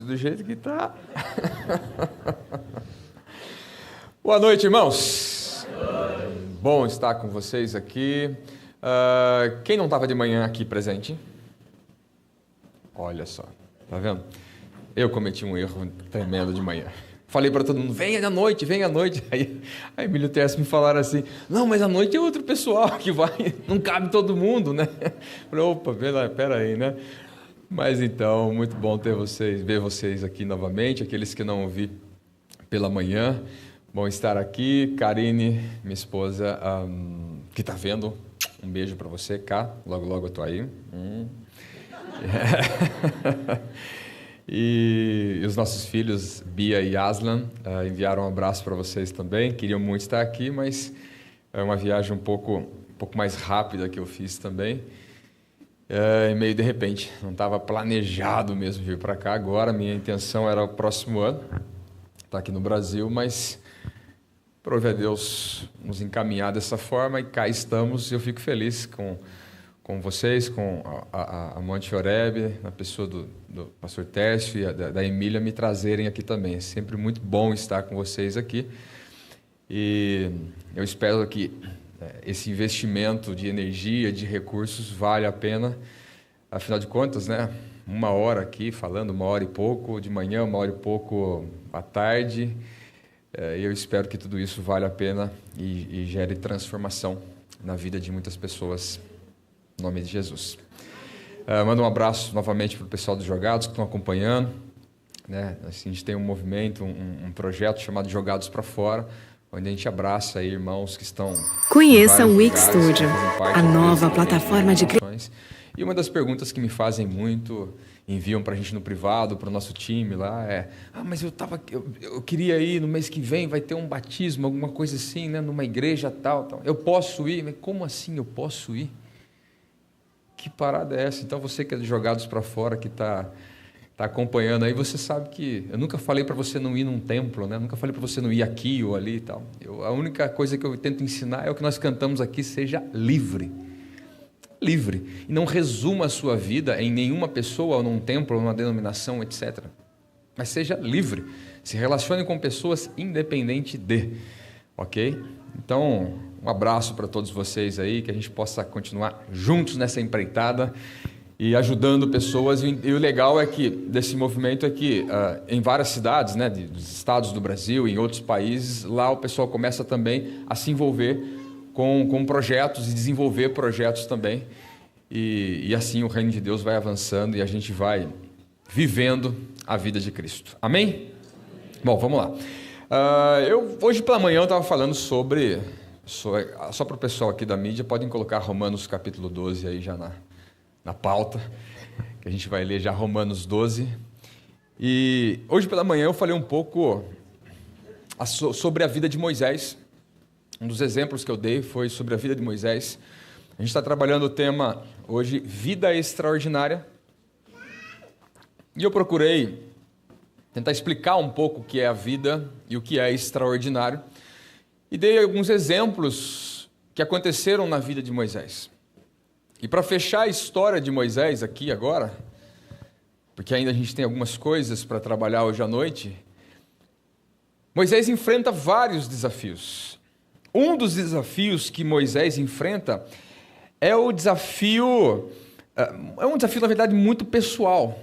Do jeito que tá. Boa noite, irmãos. Bom estar com vocês aqui. Quem não estava de manhã aqui presente? Olha só, tá vendo? Eu cometi um erro tremendo de manhã. Falei para todo mundo, venha à noite, venha à noite. Aí a Emílio e o Tess me falaram assim, não, mas à noite é outro pessoal que vai, não cabe todo mundo, né? Falei, opa, pera aí, né? Mas então, muito bom ver vocês aqui novamente, aqueles que não ouvi pela manhã. Bom estar aqui. Karine, minha esposa, que está vendo, um beijo para você, Cá. Logo, logo eu estou aí. E os nossos filhos, Bia e Aslan, enviaram um abraço para vocês também. Queriam muito estar aqui, mas é uma viagem um pouco mais rápida que eu fiz também. Meio de repente, não estava planejado mesmo vir para cá. Agora, minha intenção era o próximo ano, estar aqui no Brasil, mas prove a Deus nos encaminhar dessa forma e cá estamos. Eu fico feliz com vocês, com a Monte Oreb, a pessoa do pastor Tércio e da Emília me trazerem aqui também. É sempre muito bom estar com vocês aqui e eu espero que esse investimento de energia, de recursos, vale a pena. Afinal de contas, né? 1 hora aqui falando, 1 hora e pouco de manhã, 1 hora e pouco à tarde. Eu espero que tudo isso vale a pena e gere transformação na vida de muitas pessoas. Em nome de Jesus. Mando um abraço novamente para o pessoal dos Jogados que estão acompanhando. Né? Assim, a gente tem um movimento, um projeto chamado Jogados para Fora, onde a gente abraça aí irmãos que estão... Conheça o Wix Studio, a nova plataforma de criação. E uma das perguntas que me fazem muito, enviam para a gente no privado, para o nosso time lá, mas eu queria ir no mês que vem, vai ter um batismo, alguma coisa assim, né, numa igreja tal. Eu posso ir? Mas como assim eu posso ir? Que parada é essa? Então você que é de Jogados para Fora, que está acompanhando aí, você sabe que eu nunca falei para você não ir num templo, né? Nunca falei para você não ir aqui ou ali e tal. A única coisa que eu tento ensinar é o que nós cantamos aqui, seja livre. Livre. E não resuma a sua vida em nenhuma pessoa, ou num templo, ou numa denominação, etc. Mas seja livre. Se relacione com pessoas independente de. Ok? Então, um abraço para todos vocês aí, que a gente possa continuar juntos nessa empreitada e ajudando pessoas. E o legal é que desse movimento é que em várias cidades, né, dos estados do Brasil e em outros países, lá o pessoal começa também a se envolver com projetos e desenvolver projetos também. E assim o reino de Deus vai avançando e a gente vai vivendo a vida de Cristo. Amém? Bom, vamos lá. Hoje pela manhã eu estava falando sobre só para o pessoal aqui da mídia, podem colocar Romanos capítulo 12 aí já na pauta, que a gente vai ler já Romanos 12. E hoje pela manhã eu falei um pouco sobre a vida de Moisés. Um dos exemplos que eu dei foi sobre a vida de Moisés. A gente está trabalhando o tema hoje, vida extraordinária. E eu procurei tentar explicar um pouco o que é a vida e o que é extraordinário. E dei alguns exemplos que aconteceram na vida de Moisés. E para fechar a história de Moisés aqui agora, porque ainda a gente tem algumas coisas para trabalhar hoje à noite, Moisés enfrenta vários desafios. Um dos desafios que Moisés enfrenta é um desafio, na verdade, muito pessoal.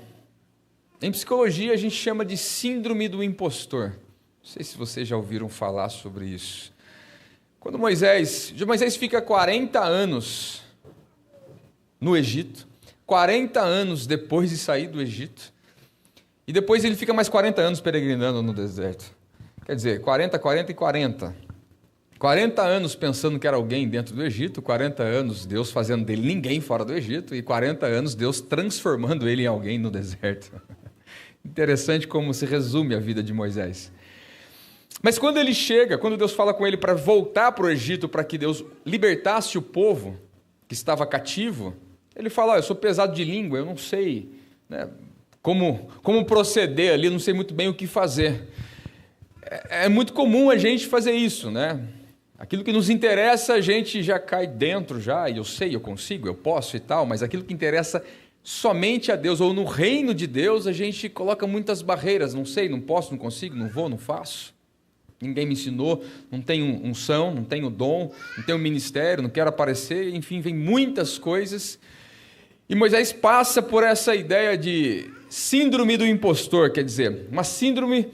Em psicologia, a gente chama de síndrome do impostor. Não sei se vocês já ouviram falar sobre isso. Quando Moisés fica 40 anos no Egito, 40 anos depois de sair do Egito, e depois ele fica mais 40 anos peregrinando no deserto. Quer dizer, 40, 40 e 40. 40 anos pensando que era alguém dentro do Egito, 40 anos Deus fazendo dele ninguém fora do Egito, e 40 anos Deus transformando ele em alguém no deserto. Interessante como se resume a vida de Moisés. Mas quando Deus fala com ele para voltar para o Egito, para que Deus libertasse o povo que estava cativo, ele fala, eu sou pesado de língua, eu não sei, né, como proceder ali, eu não sei muito bem o que fazer. É muito comum a gente fazer isso, né? Aquilo que nos interessa, a gente já cai dentro, e eu sei, eu consigo, eu posso e tal, mas aquilo que interessa somente a Deus, ou no reino de Deus, a gente coloca muitas barreiras. Não sei, não posso, não consigo, não vou, não faço. Ninguém me ensinou, não tenho unção, não tenho dom, não tenho ministério, não quero aparecer, enfim, vem muitas coisas. E Moisés passa por essa ideia de síndrome do impostor, quer dizer, uma síndrome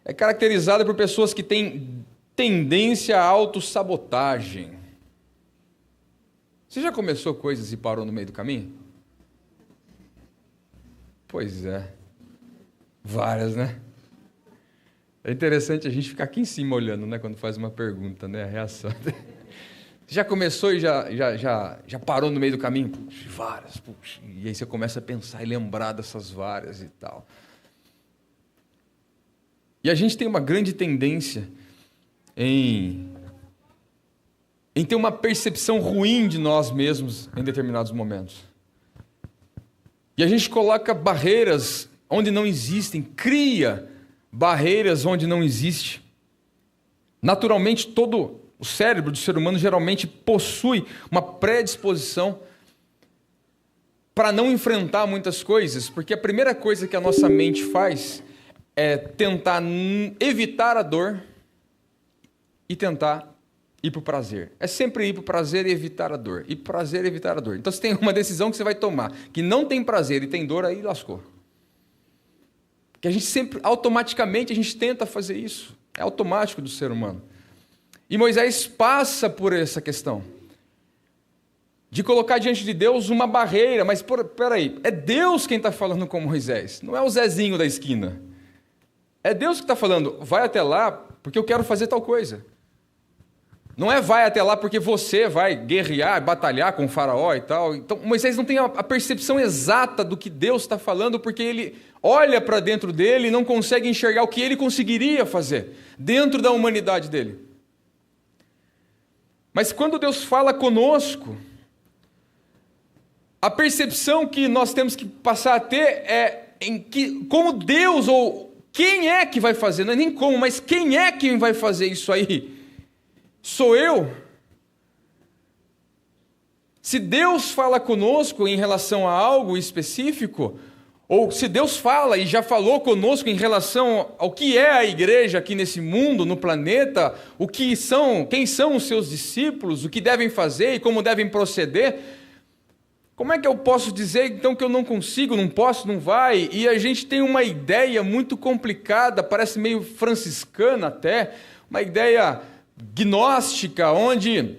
é caracterizada por pessoas que têm tendência à autossabotagem. Você já começou coisas e parou no meio do caminho? Pois é, várias, né? É interessante a gente ficar aqui em cima olhando, né, quando faz uma pergunta, né, a reação. Já começou e já parou no meio do caminho? Puxa, várias, puxa. E aí você começa a pensar e lembrar dessas várias e tal. E a gente tem uma grande tendência em ter uma percepção ruim de nós mesmos em determinados momentos. E a gente coloca barreiras onde não existem, cria barreiras onde não existe. Naturalmente, todo o cérebro do ser humano geralmente possui uma predisposição para não enfrentar muitas coisas, porque a primeira coisa que a nossa mente faz é tentar evitar a dor e tentar ir para o prazer. É sempre ir para o prazer e evitar a dor. Ir para o prazer e evitar a dor. Então, se tem uma decisão que você vai tomar que não tem prazer e tem dor, aí lascou. Que a gente sempre, automaticamente, a gente tenta fazer isso. É automático do ser humano. E Moisés passa por essa questão de colocar diante de Deus uma barreira. Mas, peraí, é Deus quem está falando com Moisés, não é o Zezinho da esquina. É Deus que está falando, vai até lá porque eu quero fazer tal coisa. Não é vai até lá porque você vai guerrear, batalhar com o faraó e tal. Então, Moisés não tem a percepção exata do que Deus está falando, porque ele olha para dentro dele e não consegue enxergar o que ele conseguiria fazer dentro da humanidade dele. Mas quando Deus fala conosco, a percepção que nós temos que passar a ter é em que, como Deus, ou quem é que vai fazer, não é nem como, mas quem é que vai fazer isso aí? Sou eu? Se Deus fala conosco em relação a algo específico, ou se Deus fala e já falou conosco em relação ao que é a igreja aqui nesse mundo, no planeta, quem são os seus discípulos, o que devem fazer e como devem proceder, como é que eu posso dizer então que eu não consigo, não posso, não vai? E a gente tem uma ideia muito complicada, parece meio franciscana até, uma ideia gnóstica, onde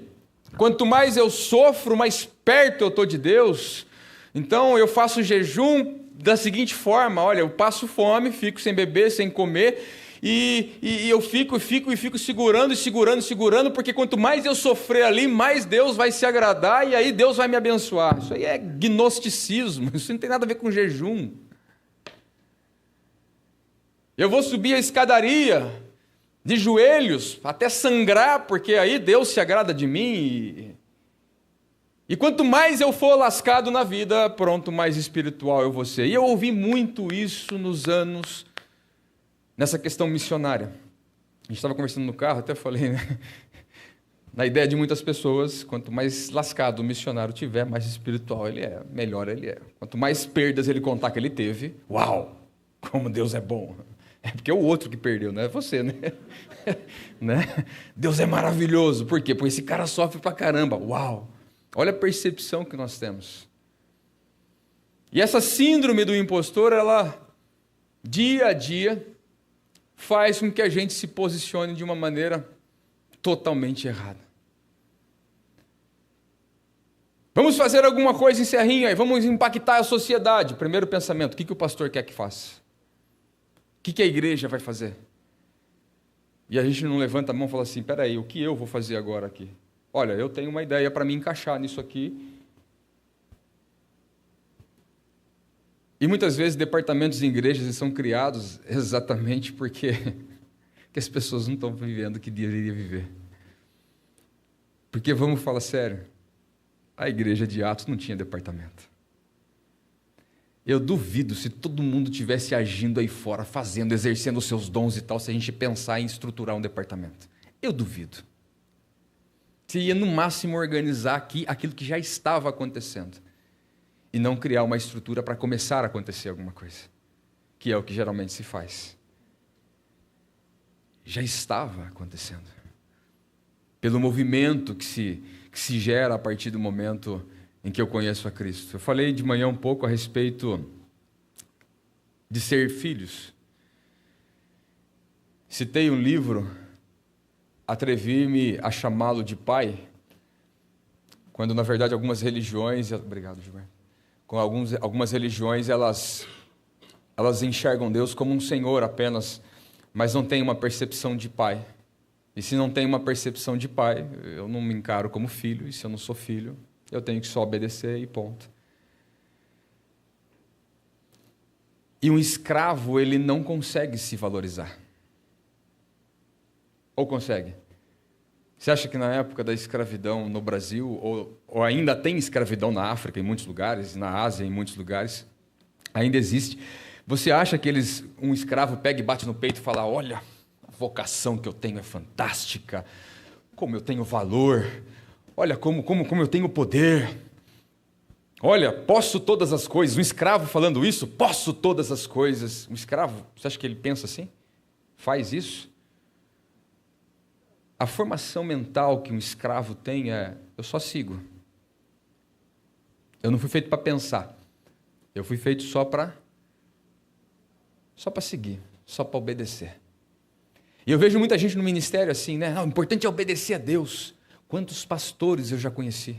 quanto mais eu sofro, mais perto eu estou de Deus. Então eu faço jejum da seguinte forma: olha, eu passo fome, fico sem beber, sem comer, e eu fico segurando, porque quanto mais eu sofrer ali, mais Deus vai se agradar, e aí Deus vai me abençoar. Isso aí é gnosticismo, isso não tem nada a ver com jejum. Eu vou subir a escadaria de joelhos, até sangrar, porque aí Deus se agrada de mim. E quanto mais eu for lascado na vida, pronto, mais espiritual eu vou ser. E eu ouvi muito isso nos anos, nessa questão missionária. A gente estava conversando no carro, até falei, né? Na ideia de muitas pessoas, quanto mais lascado o missionário tiver, mais espiritual ele é, melhor ele é. Quanto mais perdas ele contar que ele teve, uau, como Deus é bom. É porque é o outro que perdeu, não é você, né? Né? Deus é maravilhoso. Por quê? Porque esse cara sofre pra caramba. Uau! Olha a percepção que nós temos. E essa síndrome do impostor, ela, dia a dia, faz com que a gente se posicione de uma maneira totalmente errada. Vamos fazer alguma coisa em Serrinha e vamos impactar a sociedade. Primeiro pensamento, o que o pastor quer que faça? O que a igreja vai fazer? E a gente não levanta a mão e fala assim, peraí, o que eu vou fazer agora aqui? Olha, eu tenho uma ideia para me encaixar nisso aqui. E muitas vezes departamentos em igrejas são criados exatamente porque que as pessoas não estão vivendo o que deveria viver. Porque, vamos falar sério, a igreja de Atos não tinha departamento. Eu duvido se todo mundo tivesse agindo aí fora, fazendo, exercendo os seus dons e tal, se a gente pensar em estruturar um departamento. Eu duvido. Você ia no máximo organizar aqui aquilo que já estava acontecendo. e não criar uma estrutura para começar a acontecer alguma coisa, que é o que geralmente se faz. Já estava acontecendo. Pelo movimento que se gera a partir do momento em que eu conheço a Cristo. Eu falei de manhã um pouco a respeito de ser filhos. Citei um livro, atrevi-me a chamá-lo de pai, quando na verdade algumas religiões, obrigado, Gilberto, algumas religiões elas enxergam Deus como um Senhor apenas, mas não têm uma percepção de pai. E se não tem uma percepção de pai, eu não me encaro como filho, e se eu não sou filho, eu tenho que só obedecer e ponto. E um escravo, ele não consegue se valorizar. Ou consegue? Você acha que na época da escravidão no Brasil, ou ainda tem escravidão na África, em muitos lugares, na Ásia, em muitos lugares, ainda existe. Você acha que um escravo pega e bate no peito e fala, olha, a vocação que eu tenho é fantástica, como eu tenho valor, olha como eu tenho poder, olha, posso todas as coisas. Um escravo falando isso, posso todas as coisas. Um escravo, você acha que ele pensa assim? Faz isso? A formação mental que um escravo tem é, eu só sigo. Eu não fui feito para pensar, eu fui feito só para seguir, só para obedecer. E eu vejo muita gente no ministério assim, né? O importante é obedecer a Deus. Quantos pastores eu já conheci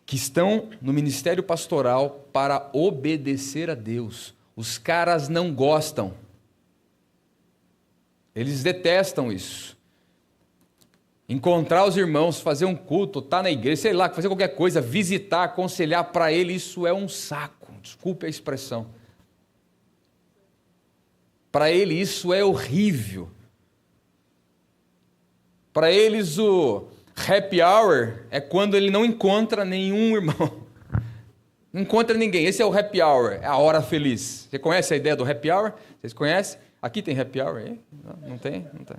que estão no ministério pastoral para obedecer a Deus. Os caras não gostam. Eles detestam isso. Encontrar os irmãos, fazer um culto, estar na igreja, sei lá, fazer qualquer coisa, visitar, aconselhar, para ele isso é um saco. Desculpe a expressão. Para ele isso é horrível. Para eles o happy hour é quando ele não encontra nenhum irmão. Não encontra ninguém. Esse é o happy hour, é a hora feliz. Você conhece a ideia do happy hour? Vocês conhecem? Aqui tem happy hour aí? Não tem? Não tem.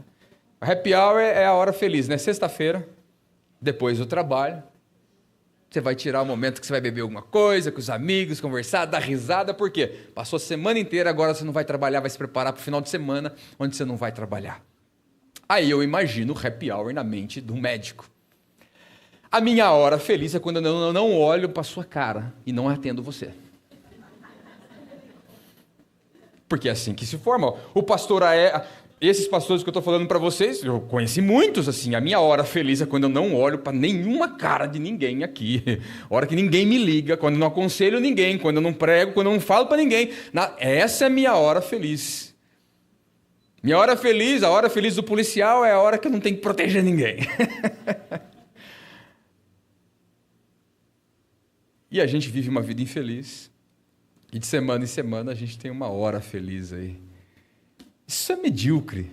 O happy hour é a hora feliz, né? Sexta-feira, depois do trabalho, você vai tirar o momento que você vai beber alguma coisa, com os amigos, conversar, dar risada. Por quê? Passou a semana inteira, agora você não vai trabalhar, vai se preparar para o final de semana, onde você não vai trabalhar. Aí eu imagino o happy hour na mente do médico. A minha hora feliz é quando eu não olho para a sua cara e não atendo você. Porque é assim que se forma. O pastor esses pastores que eu estou falando para vocês, eu conheci muitos assim. A minha hora feliz é quando eu não olho para nenhuma cara de ninguém aqui. A hora que ninguém me liga, quando eu não aconselho ninguém, quando eu não prego, quando eu não falo para ninguém. Essa é a minha hora feliz. Minha hora feliz, a hora feliz do policial é a hora que eu não tenho que proteger ninguém. E a gente vive uma vida infeliz. E de semana em semana a gente tem uma hora feliz aí. Isso é medíocre.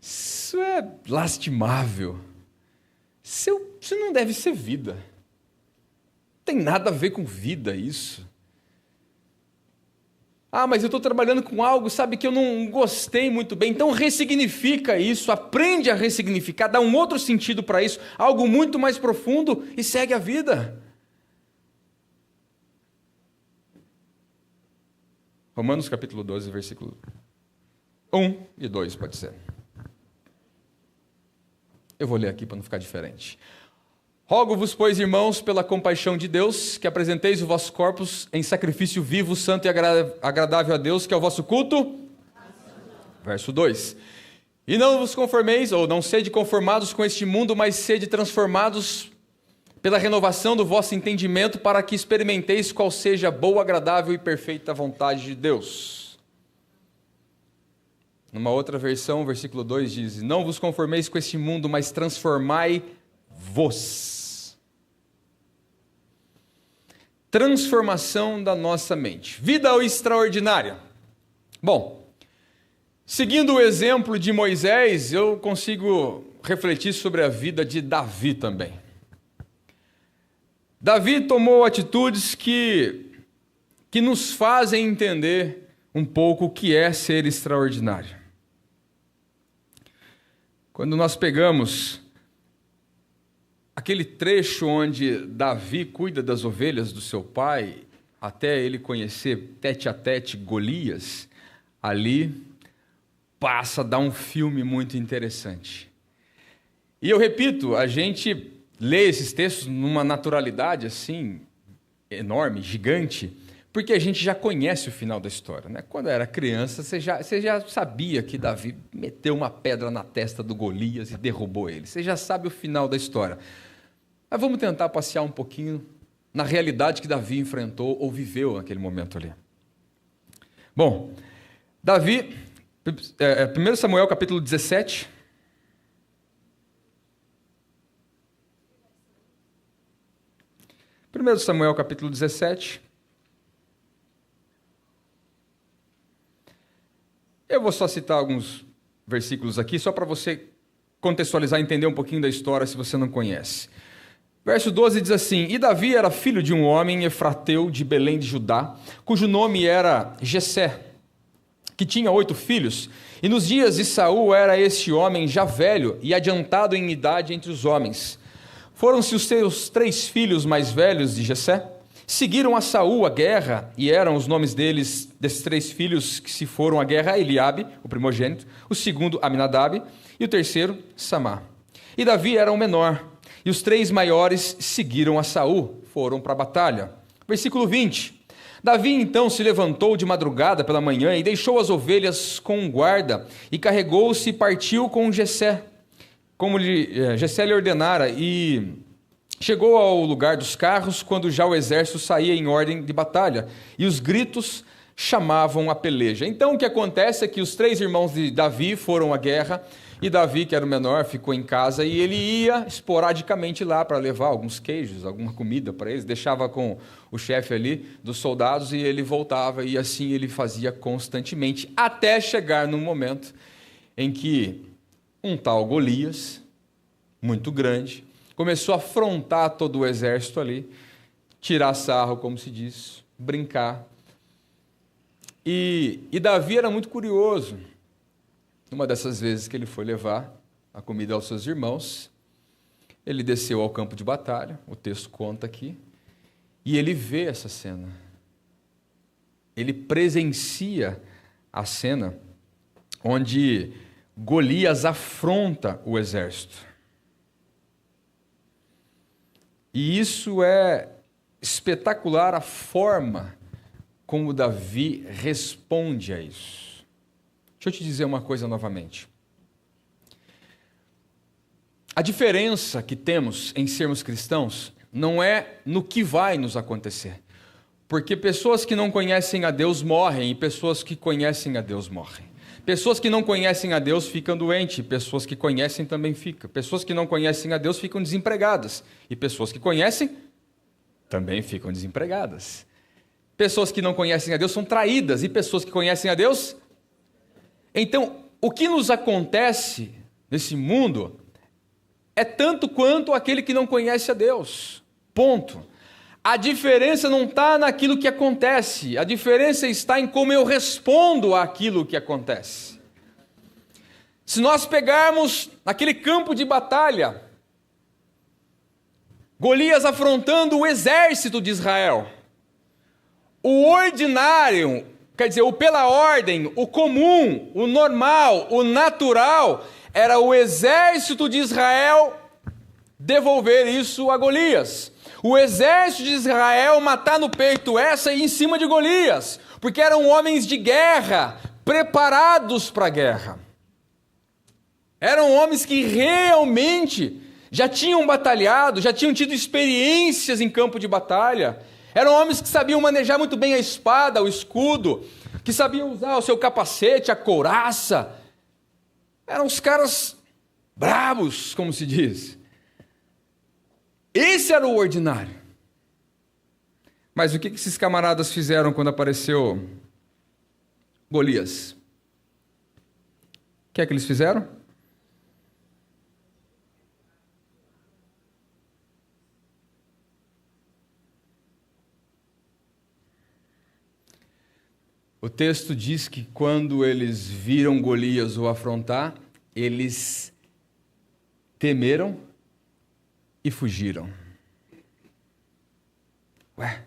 Isso é lastimável. Isso não deve ser vida. Não tem nada a ver com vida isso. Ah, mas eu estou trabalhando com algo, sabe, que eu não gostei muito bem. Então ressignifica isso, aprende a ressignificar, dá um outro sentido para isso, algo muito mais profundo e segue a vida. Romanos capítulo 12, versículo 1 e 2, pode ser. Eu vou ler aqui para não ficar diferente. Rogo-vos, pois, irmãos, pela compaixão de Deus, que apresenteis os vossos corpos em sacrifício vivo, santo e agradável a Deus, que é o vosso culto. Verso 2. E não vos conformeis, ou não sede conformados com este mundo, mas sede transformados pela renovação do vosso entendimento, para que experimenteis qual seja a boa, agradável e perfeita vontade de Deus. Numa outra versão, versículo 2 diz: não vos conformeis com este mundo, mas transformai-vos. Transformação da nossa mente. Vida extraordinária. Bom, seguindo o exemplo de Moisés, eu consigo refletir sobre a vida de Davi também. Davi tomou atitudes que nos fazem entender um pouco o que é ser extraordinário. Quando nós pegamos aquele trecho onde Davi cuida das ovelhas do seu pai, até ele conhecer tete a tete Golias, ali passa a dar um filme muito interessante. E eu repito, a gente lê esses textos numa naturalidade assim, enorme, gigante, porque a gente já conhece o final da história, né? Quando era criança, você já sabia que Davi meteu uma pedra na testa do Golias e derrubou ele. Você já sabe o final da história. Mas vamos tentar passear um pouquinho na realidade que Davi enfrentou ou viveu naquele momento ali. Bom, Davi, 1 Samuel capítulo 17. Primeiro Samuel capítulo 17. Eu vou só citar alguns versículos aqui, só para você contextualizar e entender um pouquinho da história, se você não conhece. Verso 12 diz assim: E Davi era filho de um homem efrateu de Belém de Judá, cujo nome era Jessé, que tinha 8 filhos, e nos dias de Saul era este homem já velho e adiantado em idade entre os homens. Foram-se os seus 3 filhos mais velhos de Jessé, seguiram a Saul a guerra, e eram os nomes desses 3 filhos que se foram à guerra: Eliabe, o primogênito, o segundo Aminadab, e o terceiro Samá. E Davi era o menor, e os 3 maiores seguiram a Saul, foram para a batalha. Versículo 20. Davi então se levantou de madrugada pela manhã e deixou as ovelhas com um guarda, e carregou-se e partiu com Jessé, como Jessé lhe ordenara, e chegou ao lugar dos carros quando já o exército saía em ordem de batalha, e os gritos chamavam a peleja. Então o que acontece é que os 3 irmãos de Davi foram à guerra, e Davi, que era o menor, ficou em casa, e ele ia esporadicamente lá para levar alguns queijos, alguma comida para eles, deixava com o chefe ali dos soldados, e ele voltava, e assim ele fazia constantemente, até chegar num momento em que um tal Golias, muito grande, começou a afrontar todo o exército ali, tirar sarro, como se diz, brincar. E Davi era muito curioso. Uma dessas vezes que ele foi levar a comida aos seus irmãos, ele desceu ao campo de batalha, o texto conta aqui, e ele vê essa cena. Ele presencia a cena onde Golias afronta o exército. E isso é espetacular, a forma como Davi responde a isso. Deixa eu te dizer uma coisa novamente. A diferença que temos em sermos cristãos não é no que vai nos acontecer. Porque pessoas que não conhecem a Deus morrem e pessoas que conhecem a Deus morrem. Pessoas que não conhecem a Deus ficam doentes, pessoas que conhecem também ficam. Pessoas que não conhecem a Deus ficam desempregadas, e pessoas que conhecem também ficam desempregadas. Pessoas que não conhecem a Deus são traídas, e pessoas que conhecem a Deus... Então, o que nos acontece nesse mundo é tanto quanto aquele que não conhece a Deus. Ponto. A diferença não está naquilo que acontece, a diferença está em como eu respondo àquilo que acontece. Se nós pegarmos naquele campo de batalha, Golias afrontando o exército de Israel, o ordinário, quer dizer, o pela ordem, o comum, o normal, o natural, era o exército de Israel devolver isso a Golias. O exército de Israel matar no peito essa e em cima de Golias, porque eram homens de guerra, preparados para a guerra. Eram homens que realmente já tinham batalhado, já tinham tido experiências em campo de batalha. Eram homens que sabiam manejar muito bem a espada, o escudo, que sabiam usar o seu capacete, a couraça. Eram os caras bravos, como se diz. Esse era o ordinário. Mas o que esses camaradas fizeram quando apareceu Golias? O que é que eles fizeram? O texto diz que quando eles viram Golias o afrontar, eles temeram e fugiram. Ué?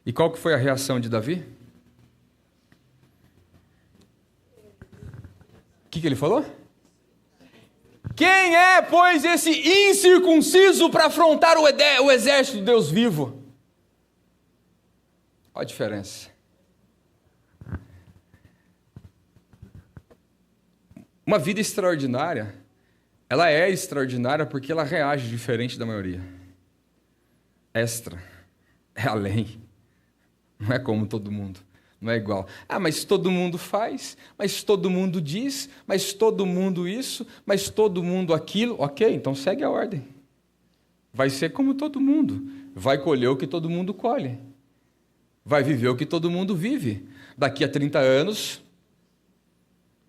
E qual que foi a reação de Davi? O que ele falou? Quem é, pois, esse incircunciso para afrontar o exército do Deus vivo? Olha a diferença. Uma vida extraordinária, ela é extraordinária porque ela reage diferente da maioria. Extra, é além, não é como todo mundo, não é igual. Ah, mas todo mundo faz, mas todo mundo diz, mas todo mundo isso, mas todo mundo aquilo. Ok, então segue a ordem. Vai ser como todo mundo, vai colher o que todo mundo colhe, vai viver o que todo mundo vive. Daqui a 30 anos...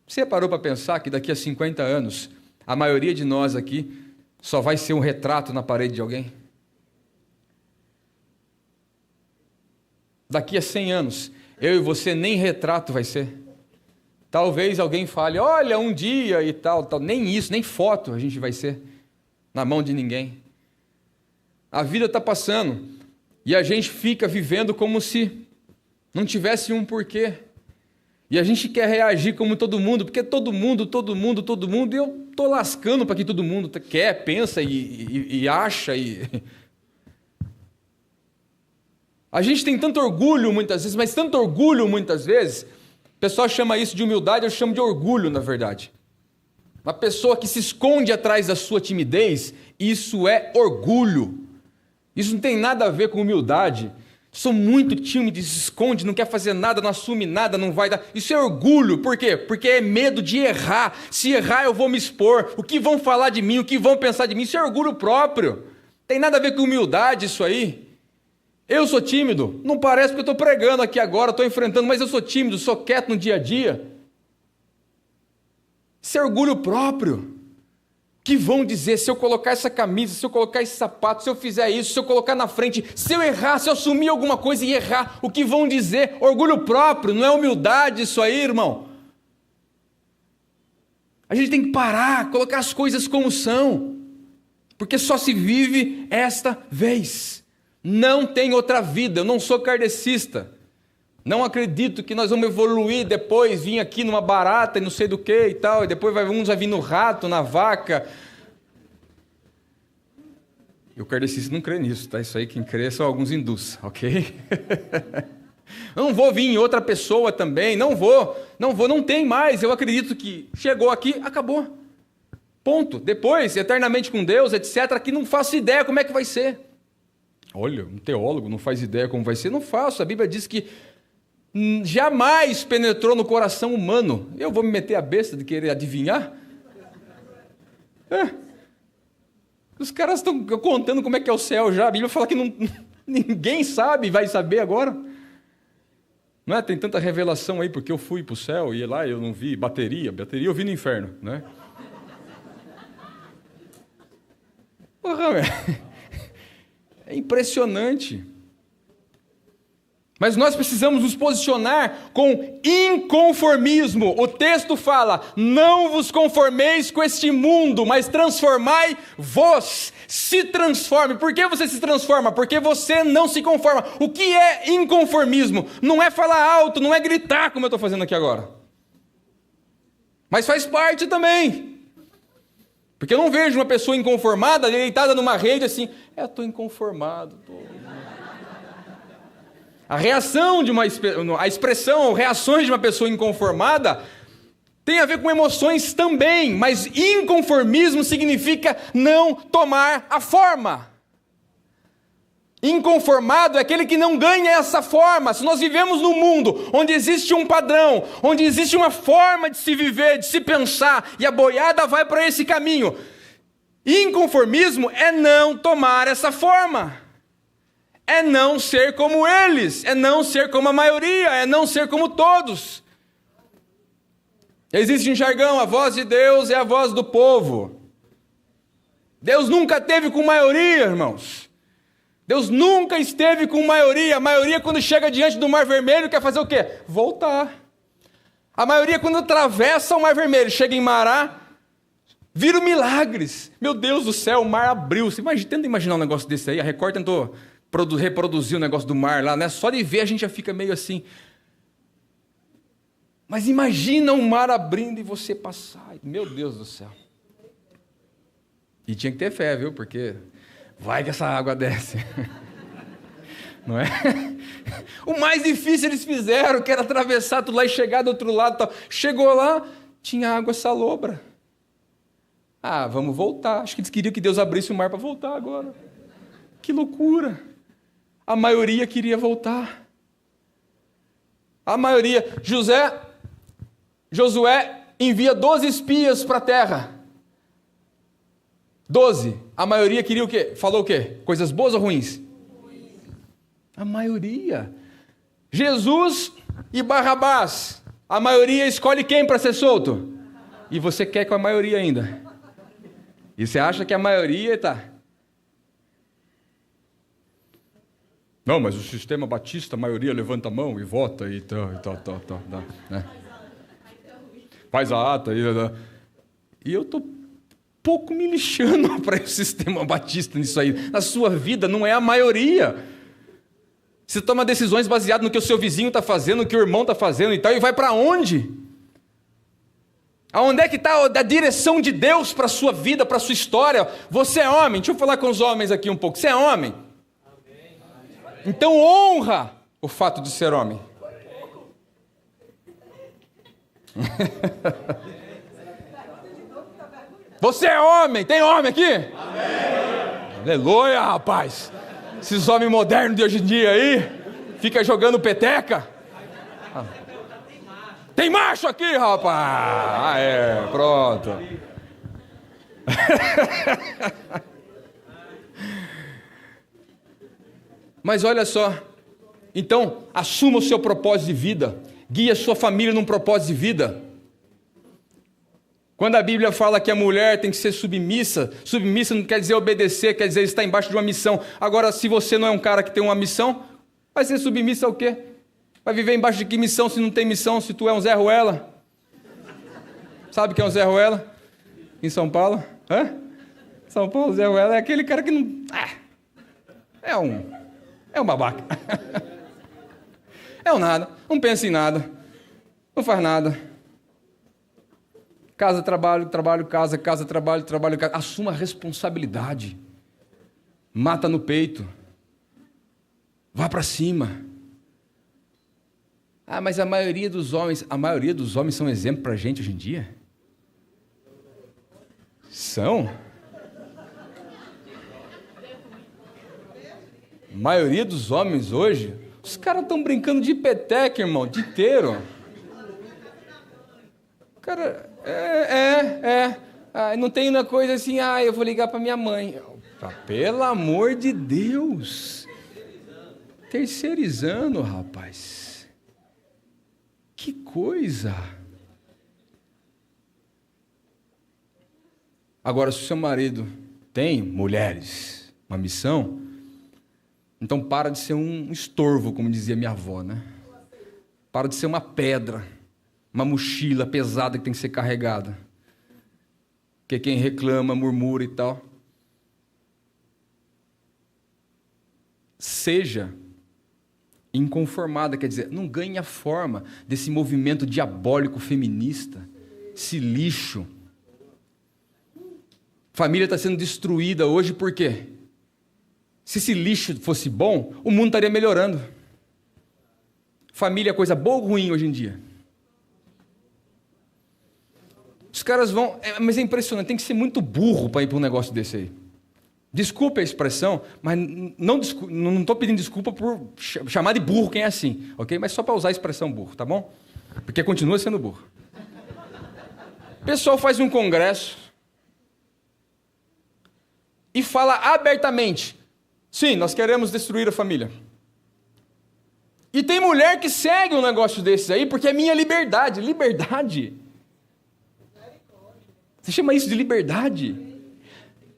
Você parou para pensar que daqui a 50 anos, a maioria de nós aqui só vai ser um retrato na parede de alguém? Daqui a 100 anos, eu e você nem retrato vai ser. Talvez alguém fale, olha, um dia e tal. Nem isso, nem foto a gente vai ser na mão de ninguém. A vida está passando e a gente fica vivendo como se não tivesse um porquê. E a gente quer reagir como todo mundo, porque todo mundo, e eu estou lascando para que todo mundo quer, pensa e acha. A gente tem tanto orgulho muitas vezes, mas tanto orgulho muitas vezes, o pessoal chama isso de humildade, eu chamo de orgulho, na verdade. Uma pessoa que se esconde atrás da sua timidez, isso é orgulho. Isso não tem nada a ver com humildade. Sou muito tímido, se esconde, não quer fazer nada, não assume nada, não vai dar. Isso é orgulho, por quê? Porque é medo de errar. Se errar, eu vou me expor. O que vão falar de mim, o que vão pensar de mim, isso é orgulho próprio. Tem nada a ver com humildade isso aí. Eu sou tímido, não parece porque eu estou pregando aqui agora, estou enfrentando, mas eu sou tímido, sou quieto no dia a dia. Isso é orgulho próprio. O que vão dizer se eu colocar essa camisa, se eu colocar esse sapato, se eu fizer isso, se eu colocar na frente, se eu errar, se eu assumir alguma coisa e errar, o que vão dizer? Orgulho próprio, não é humildade isso aí, irmão. A gente tem que parar, colocar as coisas como são, porque só se vive esta vez. Não tem outra vida, eu não sou kardecista. Não acredito que nós vamos evoluir depois, vir aqui numa barata e não sei do que e tal, e depois uns vai vir no rato, na vaca. E o kardecista não crê nisso, tá? Isso aí quem crê são alguns hindus, ok? Não vou vir em outra pessoa também, não tem mais. Eu acredito que chegou aqui, acabou. Ponto. Depois, eternamente com Deus, etc., que não faço ideia como é que vai ser. Olha, um teólogo não faz ideia como vai ser? Não faço. A Bíblia diz que jamais penetrou no coração humano. Eu vou me meter a besta de querer adivinhar? Os caras estão contando como é que é o céu já. A Bíblia fala que ninguém sabe, vai saber agora. Não é? Tem tanta revelação aí, porque eu fui para o céu e lá eu não vi bateria eu vi no inferno, né? Porra, velho. É impressionante. Mas nós precisamos nos posicionar com inconformismo. O texto fala, não vos conformeis com este mundo, mas transformai-vos. Se transforme. Por que você se transforma? Porque você não se conforma. O que é inconformismo? Não é falar alto, não é gritar como eu estou fazendo aqui agora. Mas faz parte também. Porque eu não vejo uma pessoa inconformada, deitada numa rede assim, eu estou inconformado. A reação a expressão, reações de uma pessoa inconformada tem a ver com emoções também, mas inconformismo significa não tomar a forma. Inconformado é aquele que não ganha essa forma. Se nós vivemos num mundo onde existe um padrão, onde existe uma forma de se viver, de se pensar, e a boiada vai para esse caminho, inconformismo é não tomar essa forma. É não ser como eles, é não ser como a maioria, é não ser como todos. Existe um jargão, a voz de Deus é a voz do povo. Deus nunca teve com maioria, irmãos. Deus nunca esteve com maioria. A maioria, quando chega diante do Mar Vermelho, quer fazer o quê? Voltar. A maioria, quando atravessa o Mar Vermelho, chega em Mará, Viram milagres. Meu Deus do céu, o mar abriu. Você tenta imaginar um negócio desse aí. A Record tentou reproduzir o negócio do mar lá, né? Só de ver a gente já fica meio assim. Mas imagina um mar abrindo e você passar. Meu Deus do céu. E tinha que ter fé, viu? Porque vai que essa água desce. Não é? O mais difícil eles fizeram, que era atravessar tudo lá e chegar do outro lado. Tal. Chegou lá, tinha água salobra. Ah, vamos voltar. Acho que eles queriam que Deus abrisse o mar para voltar agora. Que loucura. A maioria queria voltar. A maioria. Josué envia 12 espias para a terra. 12. A maioria queria o quê? Falou o quê? Coisas boas ou ruins? A maioria. Jesus e Barrabás. A maioria escolhe quem para ser solto? E você quer com a maioria ainda? E você acha que a maioria está... Não, mas o sistema batista, a maioria levanta a mão e vota e tal. Né? Faz a ata. E eu estou pouco me lixando para o sistema batista nisso aí. Na sua vida não é a maioria. Você toma decisões baseadas no que o seu vizinho está fazendo, no que o irmão está fazendo e tal, e vai para onde? Aonde é que está a direção de Deus para a sua vida, para a sua história? Você é homem? Deixa eu falar com os homens aqui um pouco. Você é homem? Então honra o fato de ser homem. Você é homem? Tem homem aqui? Amém. Aleluia, rapaz. Esses homens modernos de hoje em dia aí, fica jogando peteca. Tem macho aqui, rapaz. Ah, é, pronto. Mas olha só. Então, assuma o seu propósito de vida. Guie a sua família num propósito de vida. Quando a Bíblia fala que a mulher tem que ser submissa, submissa não quer dizer obedecer, quer dizer estar embaixo de uma missão. Agora, se você não é um cara que tem uma missão, vai ser submissa ao quê? Vai viver embaixo de que missão se não tem missão, se tu é um Zé Ruela? Sabe quem é um Zé Ruela? Em São Paulo? Hã? São Paulo, Zé Ruela é aquele cara que não... É um babaca. É um nada, não pensa em nada, não faz nada. Casa, trabalho, trabalho, casa, casa, trabalho, trabalho, casa. Assuma a responsabilidade. Mata no peito. Vá para cima. Ah, mas a maioria dos homens são exemplo para a gente hoje em dia? São? A maioria dos homens hoje, os caras estão brincando de peteca, irmão, o dia inteiro. Cara, não tem uma coisa assim, eu vou ligar para minha mãe. Pelo amor de Deus. Terceirizando, rapaz. Que coisa. Agora, se o seu marido tem, mulheres, uma missão, então para de ser um estorvo, como dizia minha avó, né? Para de ser uma pedra, uma mochila pesada que tem que ser carregada. Porque quem reclama, murmura e tal. Seja inconformada, quer dizer, não ganhe a forma desse movimento diabólico feminista, esse lixo. Família está sendo destruída hoje por quê? Se esse lixo fosse bom, o mundo estaria melhorando. Família é coisa boa ou ruim hoje em dia? Os caras vão... mas é impressionante, tem que ser muito burro para ir para um negócio desse aí. Desculpe a expressão, mas não estou pedindo desculpa por chamar de burro quem é assim, ok? Mas só para usar a expressão burro, tá bom? Porque continua sendo burro. O pessoal faz um congresso e fala abertamente, sim, nós queremos destruir a família. E tem mulher que segue um negócio desses aí, porque é minha liberdade. Liberdade? Você chama isso de liberdade?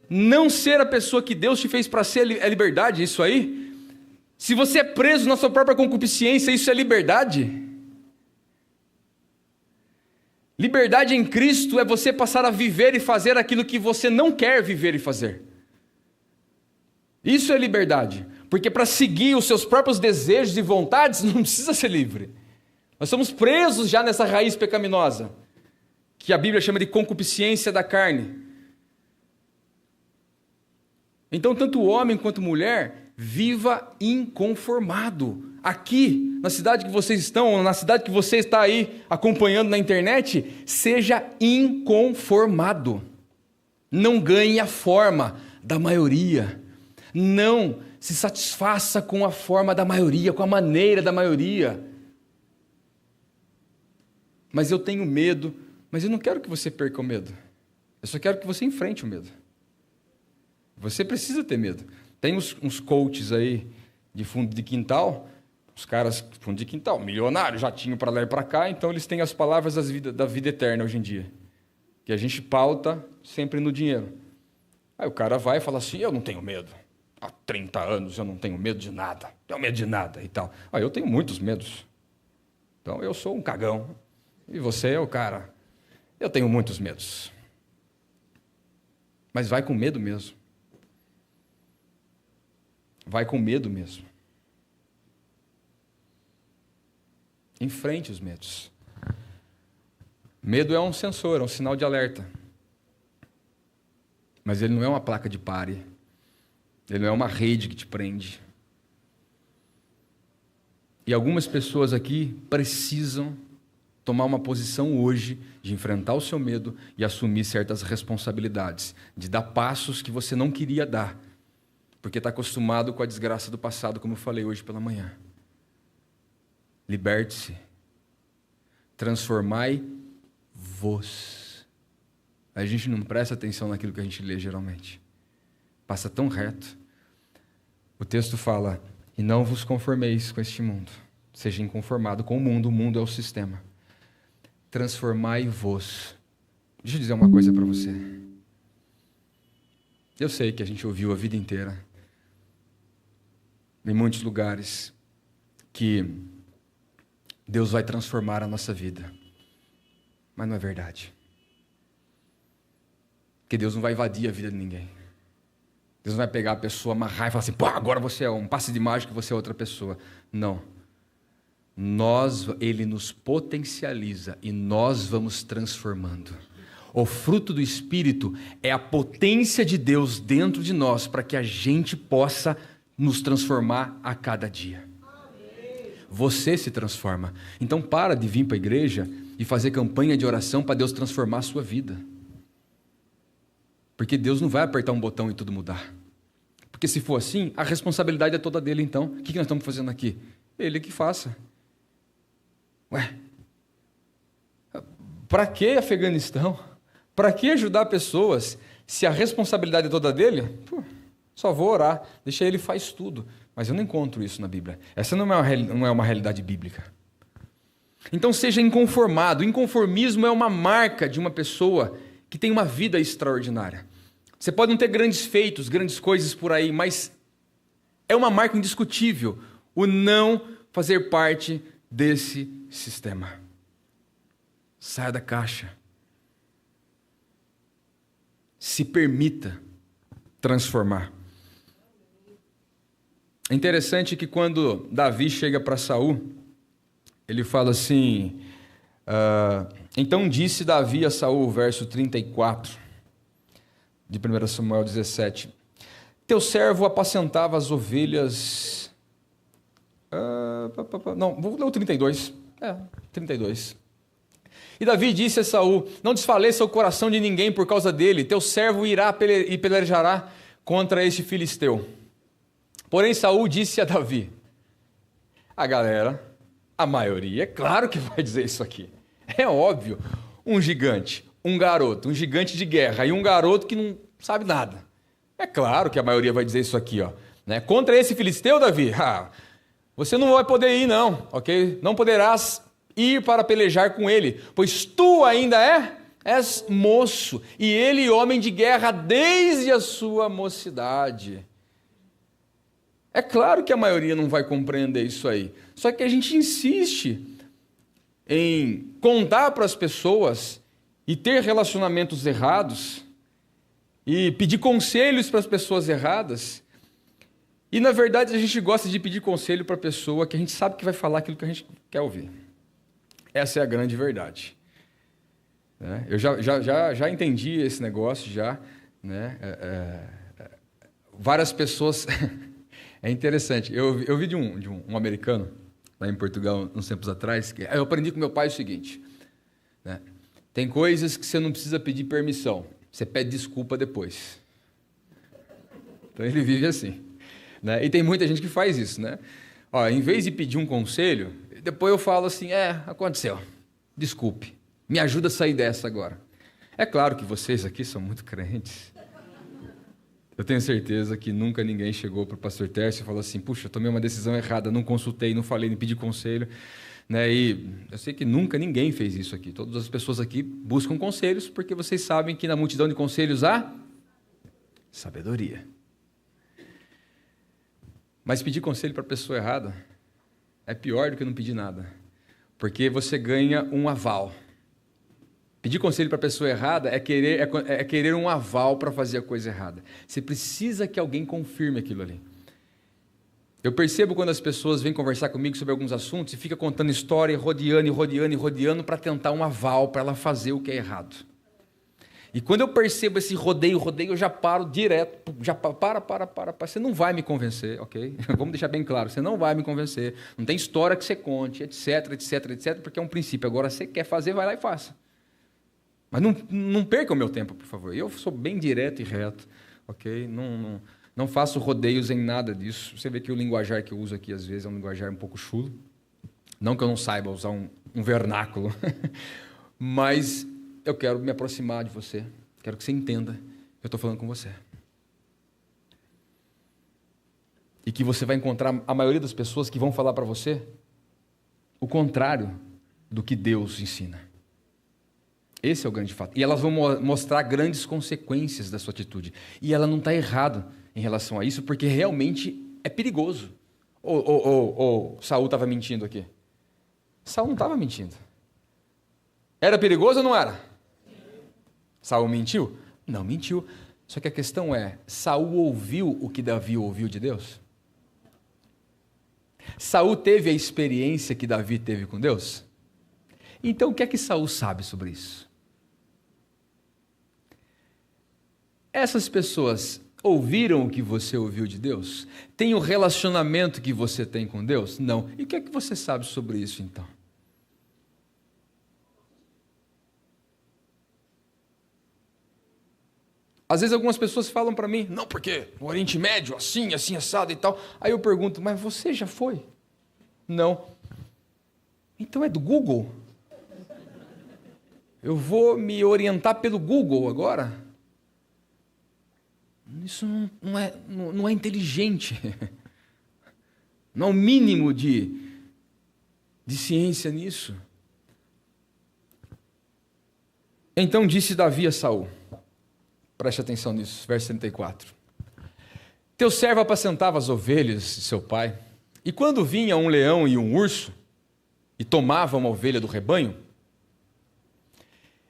Não ser a pessoa que Deus te fez para ser é liberdade, isso aí? Se você é preso na sua própria concupiscência, isso é liberdade? Liberdade em Cristo é você passar a viver e fazer aquilo que você não quer viver e fazer. Isso é liberdade. Porque para seguir os seus próprios desejos e vontades, não precisa ser livre. Nós somos presos já nessa raiz pecaminosa, que a Bíblia chama de concupiscência da carne. Então, tanto homem quanto mulher, viva inconformado. Aqui, na cidade que vocês estão, ou na cidade que você está aí acompanhando na internet, seja inconformado. Não ganhe a forma da maioria. Não se satisfaça com a forma da maioria, com a maneira da maioria. Mas eu tenho medo, mas eu não quero que você perca o medo. Eu só quero que você enfrente o medo. Você precisa ter medo. Tem uns coaches aí de fundo de quintal, os caras fundo de quintal, milionários, jatinho para lá e para cá, então eles têm as palavras da vida eterna hoje em dia, que a gente pauta sempre no dinheiro. Aí o cara vai e fala assim, eu não tenho medo. Há 30 anos eu não tenho medo de nada, tenho medo de nada e tal. Eu tenho muitos medos. Então eu sou um cagão. E você é o cara. Eu tenho muitos medos. Mas vai com medo mesmo. Vai com medo mesmo. Enfrente os medos. Medo é um sensor, é um sinal de alerta. Mas ele não é uma placa de pare. Ele não é uma rede que te prende. E algumas pessoas aqui precisam tomar uma posição hoje de enfrentar o seu medo e assumir certas responsabilidades, de dar passos que você não queria dar, porque está acostumado com a desgraça do passado, como eu falei hoje pela manhã. Liberte-se. Transformai-vos. A gente não presta atenção naquilo que a gente lê geralmente. Passa tão reto. O texto fala, e não vos conformeis com este mundo. Seja inconformado com o mundo é o sistema. Transformai-vos. Deixa eu dizer uma coisa para você. Eu sei que a gente ouviu a vida inteira, em muitos lugares, que Deus vai transformar a nossa vida. Mas não é verdade. Porque Deus não vai invadir a vida de ninguém. Deus não vai pegar a pessoa, amarrar e falar assim, pô, agora você é um passe de mágica, você é outra pessoa. Não. Ele nos potencializa e nós vamos transformando. O fruto do Espírito é a potência de Deus dentro de nós para que a gente possa nos transformar a cada dia. Você se transforma. Então para de vir para a igreja e fazer campanha de oração para Deus transformar a sua vida. Porque Deus não vai apertar um botão e tudo mudar. Porque se for assim, a responsabilidade é toda dele então. O que nós estamos fazendo aqui? Ele que faça. Ué, para que Afeganistão? Para que ajudar pessoas se a responsabilidade é toda dele? Pô, só vou orar, deixa ele faz tudo. Mas eu não encontro isso na Bíblia. Essa não é uma realidade bíblica. Então seja inconformado. O inconformismo é uma marca de uma pessoa que tem uma vida extraordinária. Você pode não ter grandes feitos, grandes coisas por aí, mas é uma marca indiscutível o não fazer parte desse sistema. Saia da caixa. Se permita transformar. É interessante que quando Davi chega para Saul, ele fala assim, então disse Davi a Saul, verso 34, de 1 Samuel 17, teu servo apacentava as ovelhas... não, vou ler o 32. 32. E Davi disse a Saul, não desfaleça o coração de ninguém por causa dele, teu servo irá e pelejará contra este filisteu. Porém Saul disse a Davi, a galera, a maioria, é claro que vai dizer isso aqui. É óbvio, um gigante, um gigante de guerra e um garoto que não sabe nada. É claro que a maioria vai dizer isso aqui, ó, né? Contra esse filisteu, Davi, você não vai poder ir não, ok? Não poderás ir para pelejar com ele, pois tu ainda és moço, e ele homem de guerra desde a sua mocidade. É claro que a maioria não vai compreender isso aí, só que a gente insiste em contar para as pessoas e ter relacionamentos errados e pedir conselhos para as pessoas erradas. E, na verdade, a gente gosta de pedir conselho para a pessoa que a gente sabe que vai falar aquilo que a gente quer ouvir. Essa é a grande verdade. Eu já entendi esse negócio, já. Né? Várias pessoas... É interessante. Eu vi de um americano, lá em Portugal, uns tempos atrás, que eu aprendi com meu pai o seguinte, né? Tem coisas que você não precisa pedir permissão, você pede desculpa depois. Então ele vive assim. Né? E tem muita gente que faz isso, né? Ó, em vez de pedir um conselho, depois eu falo assim, aconteceu, desculpe, me ajuda a sair dessa agora. É claro que vocês aqui são muito crentes. Eu tenho certeza que nunca ninguém chegou para o pastor Tércio e falou assim, puxa, eu tomei uma decisão errada, não consultei, não falei, não pedi conselho. Né? E eu sei que nunca ninguém fez isso aqui. Todas as pessoas aqui buscam conselhos, porque vocês sabem que na multidão de conselhos há sabedoria. Mas pedir conselho para a pessoa errada é pior do que não pedir nada, porque você ganha um aval. Pedir conselho para a pessoa errada é querer um aval para fazer a coisa errada. Você precisa que alguém confirme aquilo ali. Eu percebo quando as pessoas vêm conversar comigo sobre alguns assuntos e ficam contando história, e rodeando para tentar um aval para ela fazer o que é errado. E quando eu percebo esse rodeio, eu já paro direto, para. Você não vai me convencer, ok? Vamos deixar bem claro, você não vai me convencer. Não tem história que você conte, etc, porque é um princípio. Agora, você quer fazer, vai lá e faça. Mas não perca o meu tempo, por favor. Eu sou bem direto e reto, ok? Não faço rodeios em nada disso. Você vê que o linguajar que eu uso aqui, às vezes, é um linguajar um pouco chulo. Não que eu não saiba usar um vernáculo, mas eu quero me aproximar de você. Quero que você entenda que eu estou falando com você. E que você vai encontrar a maioria das pessoas que vão falar para você o contrário do que Deus ensina. Esse é o grande fato. E elas vão mostrar grandes consequências da sua atitude. E ela não está errada em relação a isso, porque realmente é perigoso. Ou Saul estava mentindo aqui? Saul não estava mentindo. Era perigoso ou não era? Saul mentiu? Não mentiu. Só que a questão é, Saul ouviu o que Davi ouviu de Deus? Saul teve a experiência que Davi teve com Deus? Então o que é que Saul sabe sobre isso? Essas pessoas ouviram o que você ouviu de Deus? Tem o relacionamento que você tem com Deus? Não. E o que é que você sabe sobre isso então? Às vezes algumas pessoas falam para mim, não, porque o Oriente Médio, assim, assado e tal. Aí eu pergunto, mas você já foi? Não. Então é do Google? Eu vou me orientar pelo Google agora? Isso não é inteligente. Não há o mínimo de ciência nisso. Então disse Davi a Saul, preste atenção nisso, verso 34. Teu servo apacentava as ovelhas de seu pai, e quando vinha um leão e um urso, e tomava uma ovelha do rebanho,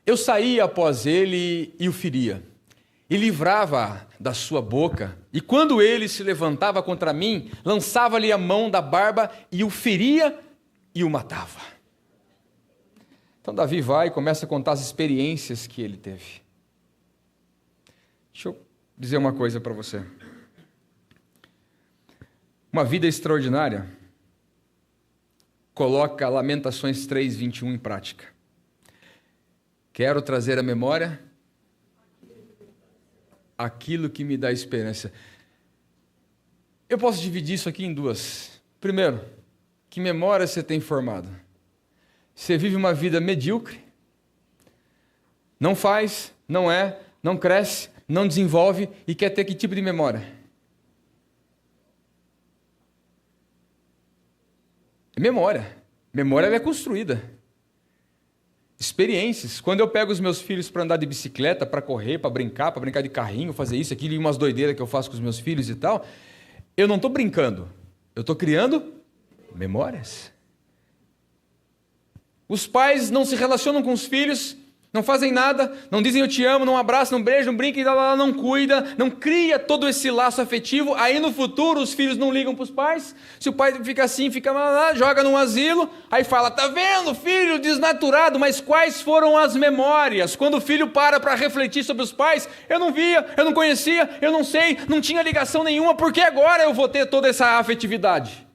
eu saía após ele e o feria, e livrava da sua boca, e quando ele se levantava contra mim, lançava-lhe a mão da barba, e o feria e o matava. Então Davi vai e começa a contar as experiências que ele teve. Deixa eu dizer uma coisa para você. Uma vida extraordinária coloca Lamentações 3:21 em prática. Quero trazer à memória aquilo que me dá esperança. Eu posso dividir isso aqui em duas. Primeiro, que memória você tem formado? Você vive uma vida medíocre, não faz, não cresce, não desenvolve e quer ter que tipo de memória? Memória. Memória ela é construída. Experiências. Quando eu pego os meus filhos para andar de bicicleta, para correr, para brincar de carrinho, fazer isso, aquilo e umas doideiras que eu faço com os meus filhos e tal, eu não estou brincando. Eu estou criando memórias. Os pais não se relacionam com os filhos, não fazem nada, não dizem eu te amo, não abraçam, não beijam, não brincam, não cuida, não cria todo esse laço afetivo. Aí no futuro os filhos não ligam para os pais. Se o pai fica assim, fica lá, joga num asilo, aí fala, tá vendo, filho desnaturado, mas quais foram as memórias? Quando o filho para refletir sobre os pais, eu não via, eu não conhecia, eu não sei, não tinha ligação nenhuma, porque agora eu vou ter toda essa afetividade?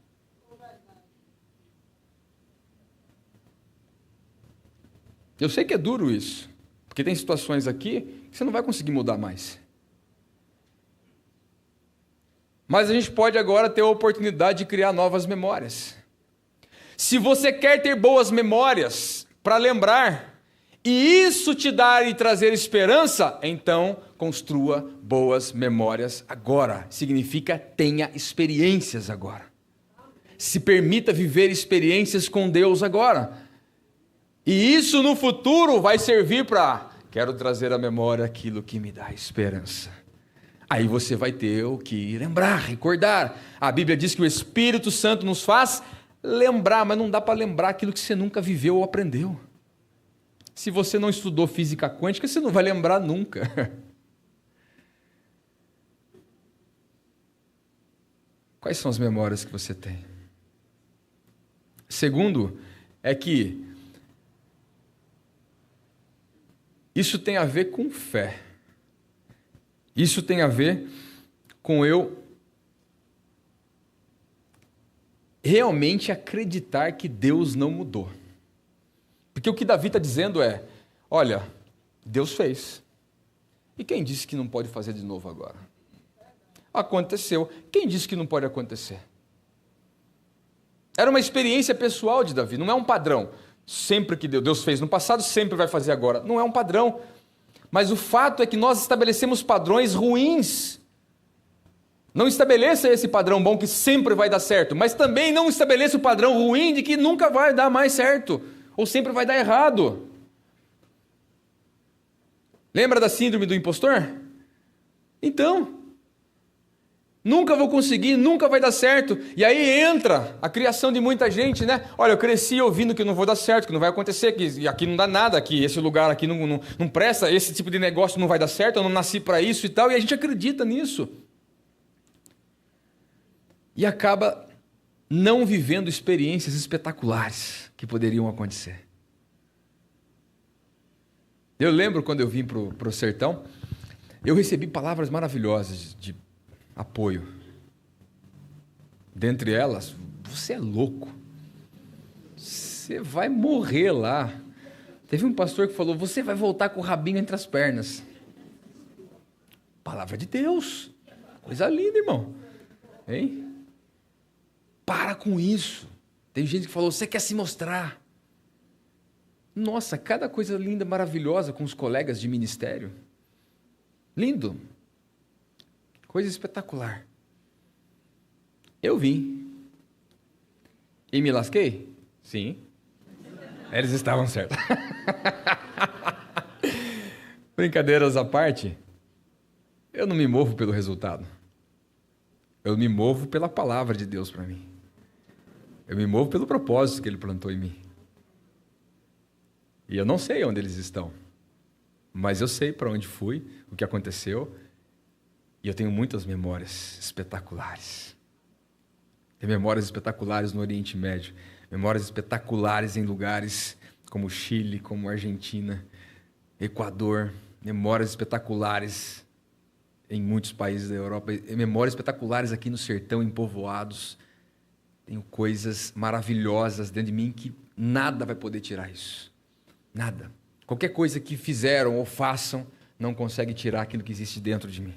Eu sei que é duro isso, porque tem situações aqui que você não vai conseguir mudar mais. Mas a gente pode agora ter a oportunidade de criar novas memórias. Se você quer ter boas memórias para lembrar, e isso te dar e trazer esperança, então construa boas memórias agora. Significa tenha experiências agora. Se permita viver experiências com Deus agora. E isso no futuro vai servir para, quero trazer à memória aquilo que me dá esperança. Aí você vai ter o que lembrar, recordar. A Bíblia diz que o Espírito Santo nos faz lembrar, mas não dá para lembrar aquilo que você nunca viveu ou aprendeu. Se você não estudou física quântica, você não vai lembrar nunca. Quais são as memórias que você tem? Segundo, é que isso tem a ver com fé. Isso tem a ver com eu realmente acreditar que Deus não mudou. Porque o que Davi está dizendo é, olha, Deus fez. E quem disse que não pode fazer de novo agora? Aconteceu. Quem disse que não pode acontecer? Era uma experiência pessoal de Davi, não é um padrão. Sempre que Deus fez no passado, sempre vai fazer agora. Não é um padrão. Mas o fato é que nós estabelecemos padrões ruins. Não estabeleça esse padrão bom que sempre vai dar certo, mas também não estabeleça o padrão ruim de que nunca vai dar mais certo, ou sempre vai dar errado. Lembra da síndrome do impostor? Então, nunca vou conseguir, nunca vai dar certo. E aí entra a criação de muita gente, né? Olha, eu cresci ouvindo que não vou dar certo, que não vai acontecer, que aqui não dá nada, que esse lugar aqui não presta, esse tipo de negócio não vai dar certo, eu não nasci para isso e tal, e a gente acredita nisso. E acaba não vivendo experiências espetaculares que poderiam acontecer. Eu lembro quando eu vim para o sertão, eu recebi palavras maravilhosas de apoio. Dentre elas, você é louco. Você vai morrer lá. Teve um pastor que falou, você vai voltar com o rabinho entre as pernas. Palavra de Deus. Coisa linda, irmão. Hein? Para com isso. Tem gente que falou, você quer se mostrar. Nossa, cada coisa linda, maravilhosa com os colegas de ministério. Lindo. Coisa espetacular. Eu vim. E me lasquei? Sim. Eles estavam certos. Brincadeiras à parte, eu não me movo pelo resultado. Eu me movo pela palavra de Deus para mim. Eu me movo pelo propósito que Ele plantou em mim. E eu não sei onde eles estão, mas eu sei para onde fui, o que aconteceu, e eu tenho muitas memórias espetaculares. Tenho memórias espetaculares no Oriente Médio, memórias espetaculares em lugares como Chile, como Argentina, Equador, memórias espetaculares em muitos países da Europa, memórias espetaculares aqui no sertão, em povoados. Tenho coisas maravilhosas dentro de mim que nada vai poder tirar isso. Nada. Qualquer coisa que fizeram ou façam não consegue tirar aquilo que existe dentro de mim.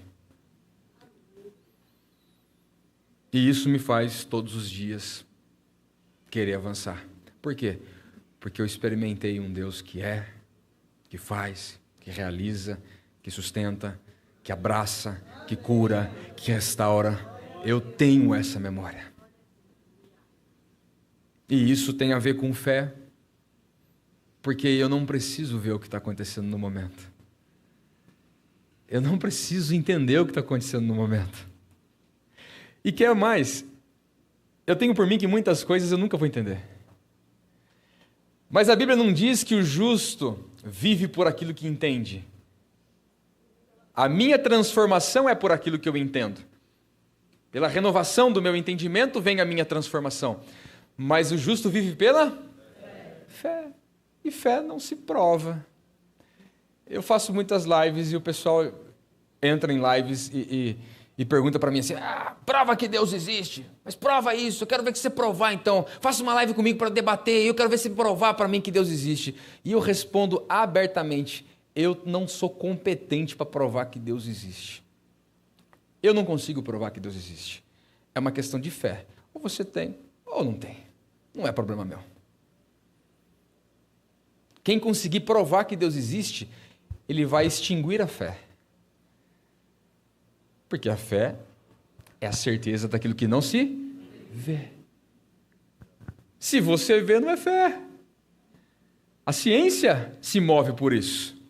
E isso me faz todos os dias querer avançar. Por quê? Porque eu experimentei um Deus que é, que faz, que realiza, que sustenta, que abraça, que cura, que restaura. Eu tenho essa memória. E isso tem a ver com fé, porque eu não preciso ver o que está acontecendo no momento. Eu não preciso entender o que está acontecendo no momento. E quer mais? Eu tenho por mim que muitas coisas eu nunca vou entender. Mas a Bíblia não diz que o justo vive por aquilo que entende. A minha transformação é por aquilo que eu entendo. Pela renovação do meu entendimento vem a minha transformação. Mas o justo vive pela fé. E fé não se prova. Eu faço muitas lives e o pessoal entra em lives e pergunta para mim assim, prova que Deus existe, mas prova isso, eu quero ver que você provar então, faça uma live comigo para debater, eu quero ver você provar para mim que Deus existe. E eu respondo abertamente, eu não sou competente para provar que Deus existe. Eu não consigo provar que Deus existe. É uma questão de fé. Ou você tem, ou não tem. Não é problema meu. Quem conseguir provar que Deus existe, ele vai extinguir a fé. Porque a fé é a certeza daquilo que não se vê. Se você vê, não é fé. A ciência se move por isso.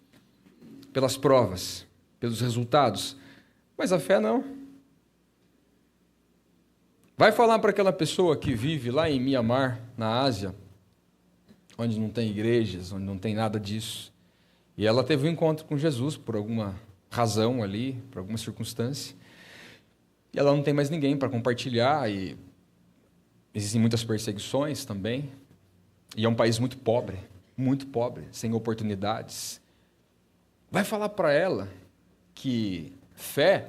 Pelas provas, pelos resultados. Mas a fé não. Vai falar para aquela pessoa que vive lá em Mianmar, na Ásia, onde não tem igrejas, onde não tem nada disso. E ela teve um encontro com Jesus por alguma razão ali, por alguma circunstância. E ela não tem mais ninguém para compartilhar, e existem muitas perseguições também. E é um país muito pobre, sem oportunidades. Vai falar para ela que fé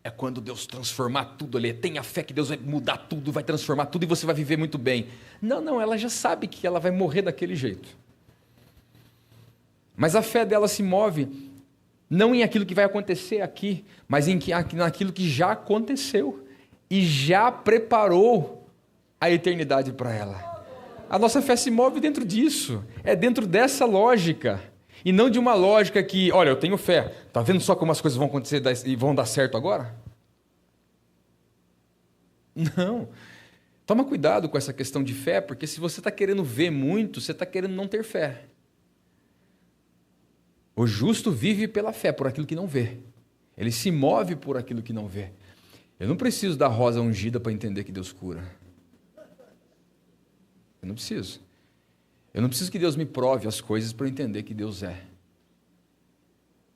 é quando Deus transformar tudo ali. Tenha fé que Deus vai mudar tudo, vai transformar tudo e você vai viver muito bem. Não, ela já sabe que ela vai morrer daquele jeito. Mas a fé dela se move não em aquilo que vai acontecer aqui, mas naquilo que já aconteceu e já preparou a eternidade para ela. A nossa fé se move dentro disso, é dentro dessa lógica. E não de uma lógica que, olha, eu tenho fé, está vendo só como as coisas vão acontecer e vão dar certo agora? Não. Toma cuidado com essa questão de fé, porque se você está querendo ver muito, você está querendo não ter fé. O justo vive pela fé, por aquilo que não vê. Ele se move por aquilo que não vê. Eu não preciso da rosa ungida para entender que Deus cura. Eu não preciso. Eu não preciso que Deus me prove as coisas para eu entender que Deus é.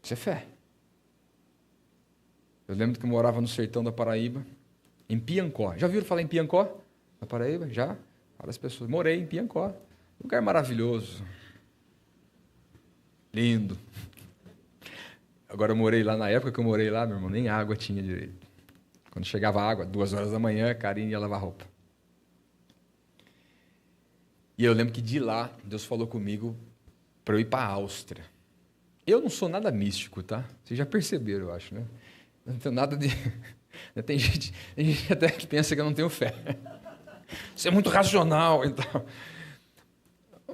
Isso é fé. Eu lembro que eu morava no sertão da Paraíba, em Piancó. Já ouviram falar em Piancó? Na Paraíba? Já? Várias pessoas. Morei em Piancó. Lugar maravilhoso. Lindo. Agora eu morei lá, na época que eu morei lá, meu irmão, nem água tinha direito. Quando chegava a água, 2h da manhã, a Karine ia lavar roupa. E eu lembro que de lá, Deus falou comigo para eu ir para a Áustria. Eu não sou nada místico, tá? Vocês já perceberam, eu acho, né? Não tenho nada de... Tem gente até que pensa que eu não tenho fé. Você é muito racional e tal.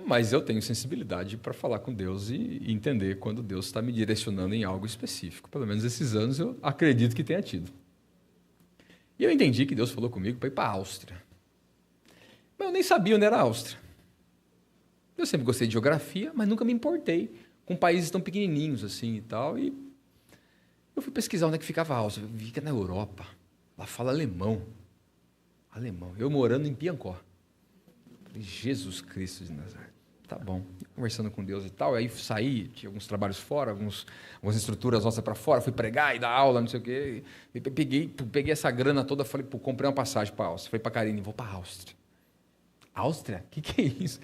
Mas eu tenho sensibilidade para falar com Deus e entender quando Deus está me direcionando em algo específico. Pelo menos esses anos eu acredito que tenha tido. E eu entendi que Deus falou comigo para ir para a Áustria. Mas eu nem sabia onde era a Áustria. Eu sempre gostei de geografia, mas nunca me importei com países tão pequenininhos assim e tal. E eu fui pesquisar onde é que ficava a Áustria. Eu vi que é na Europa. Lá fala alemão. Alemão. Eu morando em Piancó. Falei, Jesus Cristo de Nazaré. Tá bom. Conversando com Deus e tal. Aí saí, tinha alguns trabalhos fora, algumas estruturas nossas para fora. Fui pregar e dar aula, não sei o quê. E peguei essa grana toda. Falei, comprei uma passagem para a Áustria. Falei para a Karine, vou para a Áustria. Áustria? O que é isso?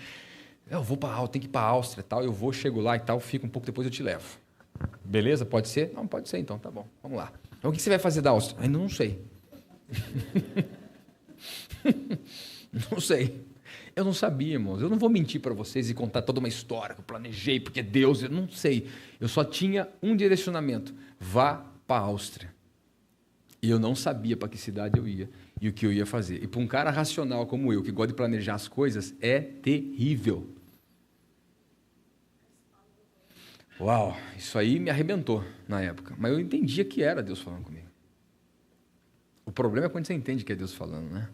Eu vou para a Áustria, tem que ir para a Áustria, tal. Eu vou, chego lá e tal, fico um pouco depois eu te levo. Beleza? Pode ser? Não, pode ser então, tá bom. Vamos lá. Então, o que você vai fazer da Áustria? Ainda não sei. Não sei. Eu não sabia, irmãos. Eu não vou mentir para vocês e contar toda uma história que eu planejei, porque Deus, eu não sei. Eu só tinha um direcionamento. Vá para a Áustria. E eu não sabia para que cidade eu ia e o que eu ia fazer. E para um cara racional como eu, que gosta de planejar as coisas, é terrível. Uau, isso aí me arrebentou na época. Mas eu entendia que era Deus falando comigo. O problema é quando você entende que é Deus falando, né?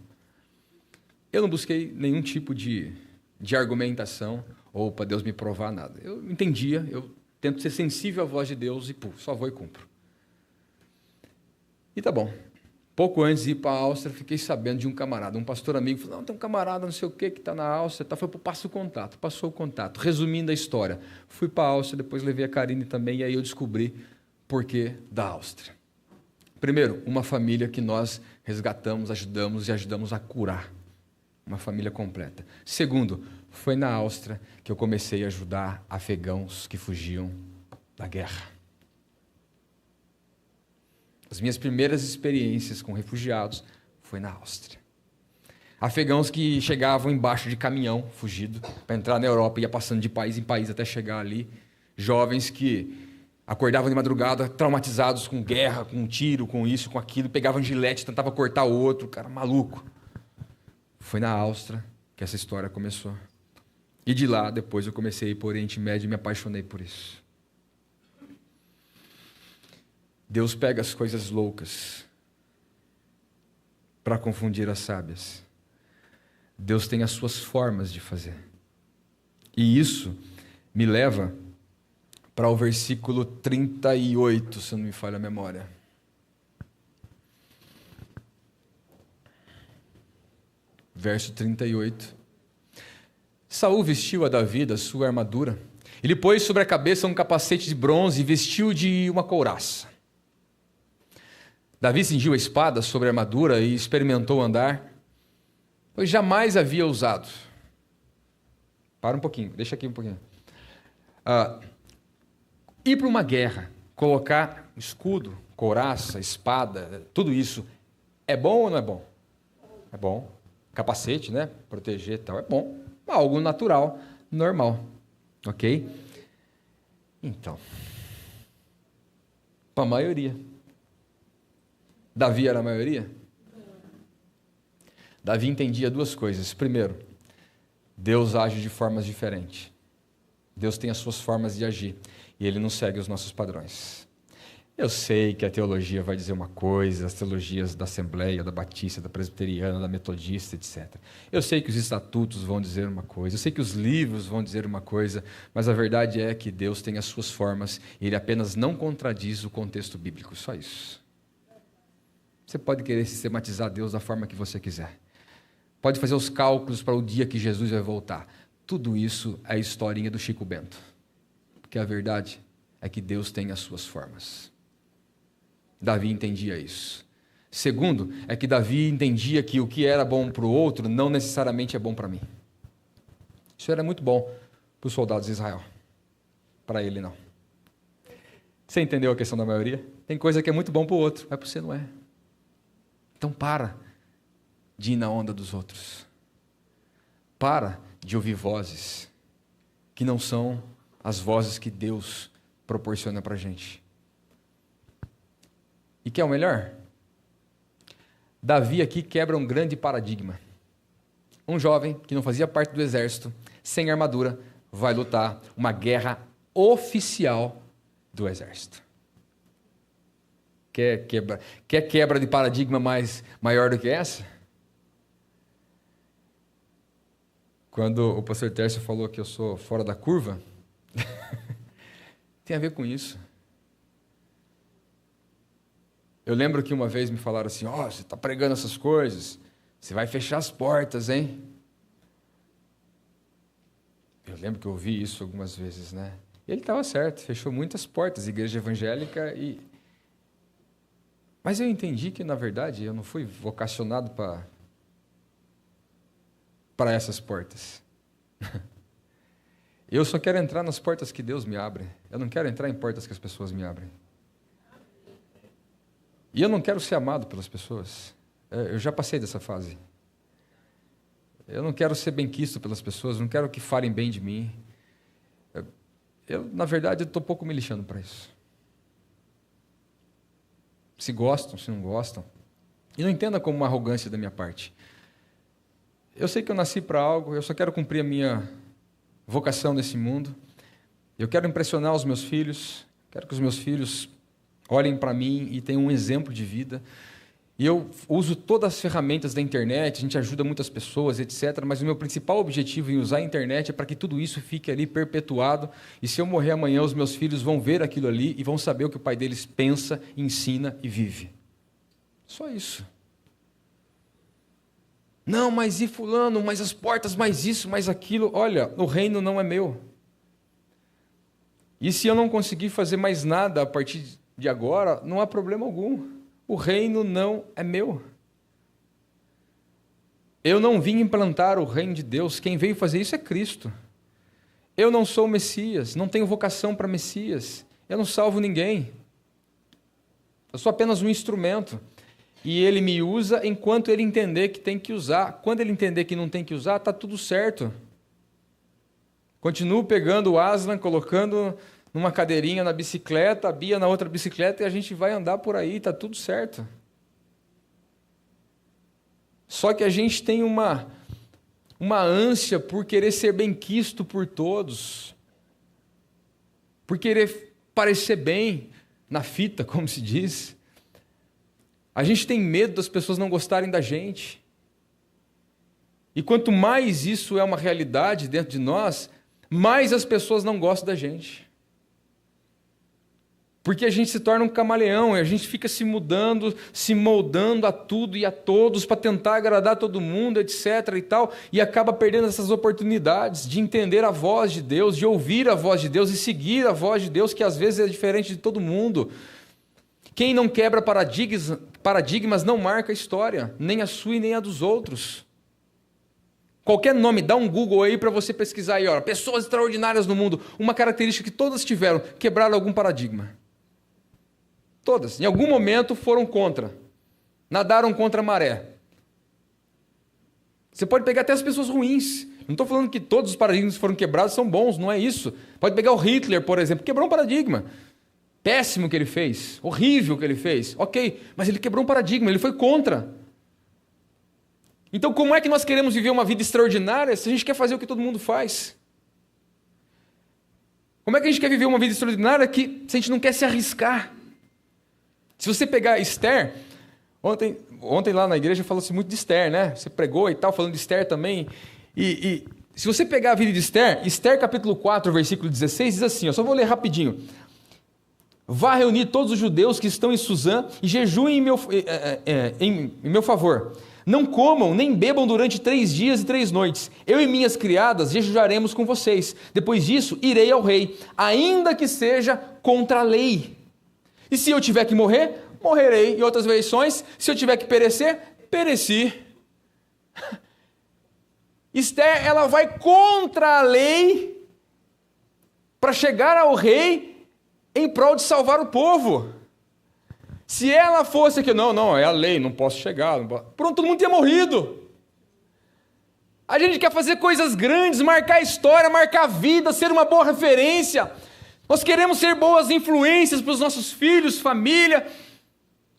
Eu não busquei nenhum tipo de argumentação ou para Deus me provar nada. Eu entendia, eu tento ser sensível à voz de Deus e só vou e cumpro. E tá bom. Pouco antes de ir para a Áustria, fiquei sabendo de um camarada, um pastor amigo, falou, não, tem um camarada não sei o que está na Áustria, tá, foi para o Passo o Contato, passou o contato. Resumindo a história, fui para a Áustria, depois levei a Karine também, e aí eu descobri porquê da Áustria. Primeiro, uma família que nós resgatamos, ajudamos e ajudamos a curar. Uma família completa. Segundo, foi na Áustria que eu comecei a ajudar afegãos que fugiam da guerra. As minhas primeiras experiências com refugiados foi na Áustria. Afegãos que chegavam embaixo de caminhão, fugido, para entrar na Europa, ia passando de país em país até chegar ali. Jovens que acordavam de madrugada, traumatizados com guerra, com um tiro, com isso, com aquilo, pegavam gilete, tentavam cortar o outro, cara maluco. Foi na Áustria que essa história começou. E de lá, depois eu comecei a ir para o Oriente Médio e me apaixonei por isso. Deus pega as coisas loucas para confundir as sábias. Deus tem as suas formas de fazer. E isso me leva para o versículo 38, se não me falha a memória. Verso 38. Saul vestiu a Davi da sua armadura. Ele pôs sobre a cabeça um capacete de bronze e vestiu de uma couraça. Davi cingiu a espada sobre a armadura e experimentou andar, pois jamais havia usado. Para um pouquinho, deixa aqui um pouquinho. Ir para uma guerra, colocar escudo, couraça, espada, tudo isso, é bom ou não é bom? É bom. Capacete, né? Proteger e tal, é bom. Algo natural, normal. Ok? Então, para a maioria. Davi era a maioria? Davi entendia duas coisas. Primeiro, Deus age de formas diferentes. Deus tem as suas formas de agir. E Ele não segue os nossos padrões. Eu sei que a teologia vai dizer uma coisa, as teologias da Assembleia, da Batista, da Presbiteriana, da Metodista, etc. Eu sei que os estatutos vão dizer uma coisa, eu sei que os livros vão dizer uma coisa, mas a verdade é que Deus tem as suas formas e Ele apenas não contradiz o contexto bíblico, só isso. Você pode querer sistematizar Deus da forma que você quiser. Pode fazer os cálculos para o dia que Jesus vai voltar. Tudo isso é a historinha do Chico Bento. Porque a verdade é que Deus tem as suas formas. Davi entendia isso. Segundo, é que Davi entendia que o que era bom para o outro não necessariamente é bom para mim. Isso era muito bom para os soldados de Israel. Para ele, não. Você entendeu a questão da maioria? Tem coisa que é muito bom para o outro, mas para você não é. Então para de ir na onda dos outros. Para de ouvir vozes que não são as vozes que Deus proporciona para a gente. E quer o melhor? Davi aqui quebra um grande paradigma. Um jovem que não fazia parte do exército, sem armadura, vai lutar uma guerra oficial do exército. Quer quebra de paradigma maior do que essa? Quando o pastor Tércio falou que eu sou fora da curva, tem a ver com isso. Eu lembro que uma vez me falaram assim, você está pregando essas coisas, você vai fechar as portas, hein? Eu lembro que eu ouvi isso algumas vezes, né? E ele estava certo, fechou muitas portas, igreja evangélica e... Mas eu entendi que, na verdade, eu não fui vocacionado para essas portas. Eu só quero entrar nas portas que Deus me abre. Eu não quero entrar em portas que as pessoas me abrem. E eu não quero ser amado pelas pessoas. Eu já passei dessa fase. Eu não quero ser benquisto pelas pessoas, não quero que falem bem de mim. Na verdade, estou pouco me lixando para isso. Se gostam, se não gostam. E não entenda como uma arrogância da minha parte. Eu sei que eu nasci para algo, eu só quero cumprir a minha vocação nesse mundo. Eu quero impressionar os meus filhos, quero que os meus filhos olhem para mim e tenham um exemplo de vida. E eu uso todas as ferramentas da internet, a gente ajuda muitas pessoas, etc. Mas o meu principal objetivo em usar a internet é para que tudo isso fique ali perpetuado. E se eu morrer amanhã, os meus filhos vão ver aquilo ali e vão saber o que o pai deles pensa, ensina e vive. Só isso. Não, mas e fulano, mas as portas, mais isso, mais aquilo. Olha, o reino não é meu. E se eu não conseguir fazer mais nada a partir de agora, não há problema algum. O reino não é meu. Eu não vim implantar o reino de Deus. Quem veio fazer isso é Cristo. Eu não sou o Messias, não tenho vocação para Messias. Eu não salvo ninguém. Eu sou apenas um instrumento. E ele me usa enquanto ele entender que tem que usar. Quando ele entender que não tem que usar, está tudo certo. Continuo pegando o Aslan, colocando numa cadeirinha na bicicleta, a Bia na outra bicicleta, e a gente vai andar por aí, está tudo certo. Só que a gente tem uma ânsia por querer ser benquisto por todos, por querer parecer bem na fita, como se diz. A gente tem medo das pessoas não gostarem da gente. E quanto mais isso é uma realidade dentro de nós, mais as pessoas não gostam da gente. Porque a gente se torna um camaleão, e a gente fica se mudando, se moldando a tudo e a todos para tentar agradar todo mundo, etc. e tal, e acaba perdendo essas oportunidades de entender a voz de Deus, de ouvir a voz de Deus e seguir a voz de Deus, que às vezes é diferente de todo mundo. Quem não quebra paradigmas não marca a história, nem a sua e nem a dos outros. Qualquer nome, dá um Google aí para você pesquisar aí, ó, pessoas extraordinárias no mundo. Uma característica que todas tiveram, quebraram algum paradigma. Todas, em algum momento foram contra, nadaram contra a maré. Você pode pegar até as pessoas ruins. Não estou falando que todos os paradigmas que foram quebrados são bons, não é isso. Pode pegar o Hitler, por exemplo, quebrou um paradigma. Péssimo o que ele fez, horrível o que ele fez. Ok, mas ele quebrou um paradigma, ele foi contra. Então como é que nós queremos viver uma vida extraordinária se a gente quer fazer o que todo mundo faz? Como é que a gente quer viver uma vida extraordinária se a gente não quer se arriscar? Se você pegar Esther, ontem lá na igreja falou-se muito de Esther, né? Você pregou e tal, falando de Esther também. E se você pegar a vida de Esther, Esther capítulo 4, versículo 16, diz assim, eu só vou ler rapidinho. Vá reunir todos os judeus que estão em Suzã e jejuem em meu favor. Não comam nem bebam durante 3 dias e 3 noites. Eu e minhas criadas jejuaremos com vocês. Depois disso, irei ao rei, ainda que seja contra a lei. E se eu tiver que morrer, morrerei. Em outras versões, se eu tiver que perecer, pereci. Esther, ela vai contra a lei para chegar ao rei em prol de salvar o povo. Se ela fosse aqui, não, é a lei, não posso chegar. Não posso. Pronto, todo mundo tinha morrido. A gente quer fazer coisas grandes, marcar história, marcar vida, ser uma boa referência. Nós queremos ser boas influências para os nossos filhos, família.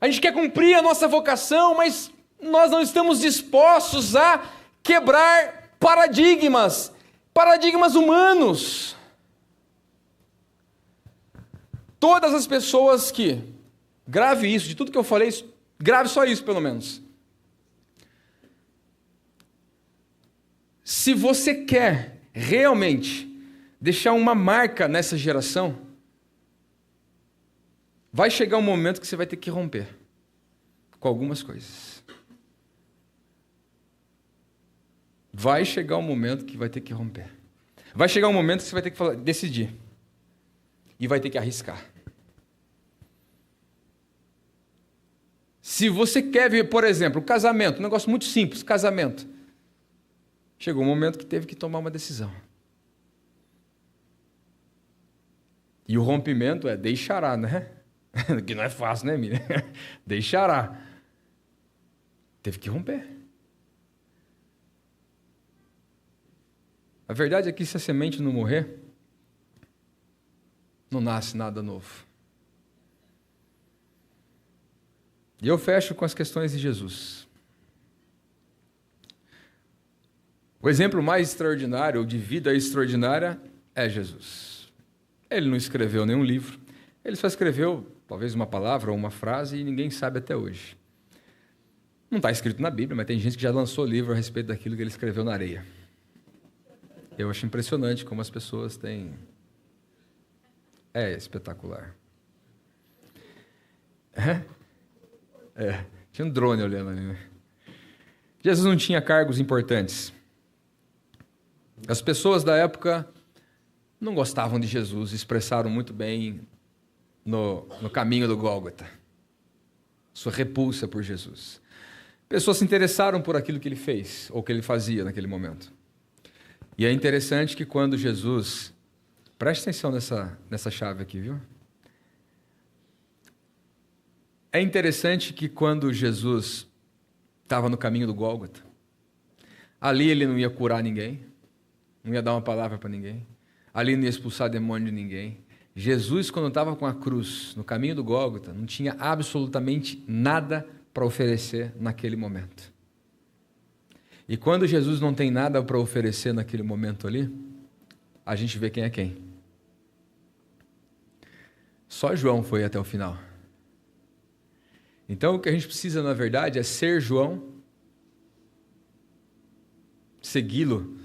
A gente quer cumprir a nossa vocação, mas nós não estamos dispostos a quebrar paradigmas humanos. Todas as pessoas que, grave isso, de tudo que eu falei, grave só isso pelo menos. Se você quer realmente deixar uma marca nessa geração, vai chegar um momento que você vai ter que romper com algumas coisas. Vai chegar um momento que vai ter que romper. Vai chegar um momento que você vai ter que decidir. E vai ter que arriscar. Se você quer ver, por exemplo, casamento, um negócio muito simples, casamento. Chegou um momento que teve que tomar uma decisão. E o rompimento é deixará, né? Que não é fácil, né, Miriam? Deixará. Teve que romper. A verdade é que se a semente não morrer, não nasce nada novo. E eu fecho com as questões de Jesus. O exemplo mais extraordinário, ou de vida extraordinária, é Jesus. Ele não escreveu nenhum livro, ele só escreveu talvez uma palavra ou uma frase e ninguém sabe até hoje. Não está escrito na Bíblia, mas tem gente que já lançou livro a respeito daquilo que ele escreveu na areia. Eu acho impressionante como as pessoas têm... É espetacular. Tinha um drone olhando ali, né? Jesus não tinha cargos importantes. As pessoas da época não gostavam de Jesus, expressaram muito bem no caminho do Gólgota sua repulsa por Jesus. Pessoas se interessaram por aquilo que ele fez, ou que ele fazia naquele momento. E é interessante que quando Jesus... Preste atenção nessa chave aqui, viu? É interessante que quando Jesus estava no caminho do Gólgota, ali ele não ia curar ninguém, não ia dar uma palavra para ninguém, ali não ia expulsar demônio de ninguém. Jesus, quando estava com a cruz no caminho do Gólgota, não tinha absolutamente nada para oferecer naquele momento. E quando Jesus não tem nada para oferecer naquele momento ali, a gente vê quem é quem. Só João foi até o final. Então o que a gente precisa, na verdade, é ser João, segui-lo,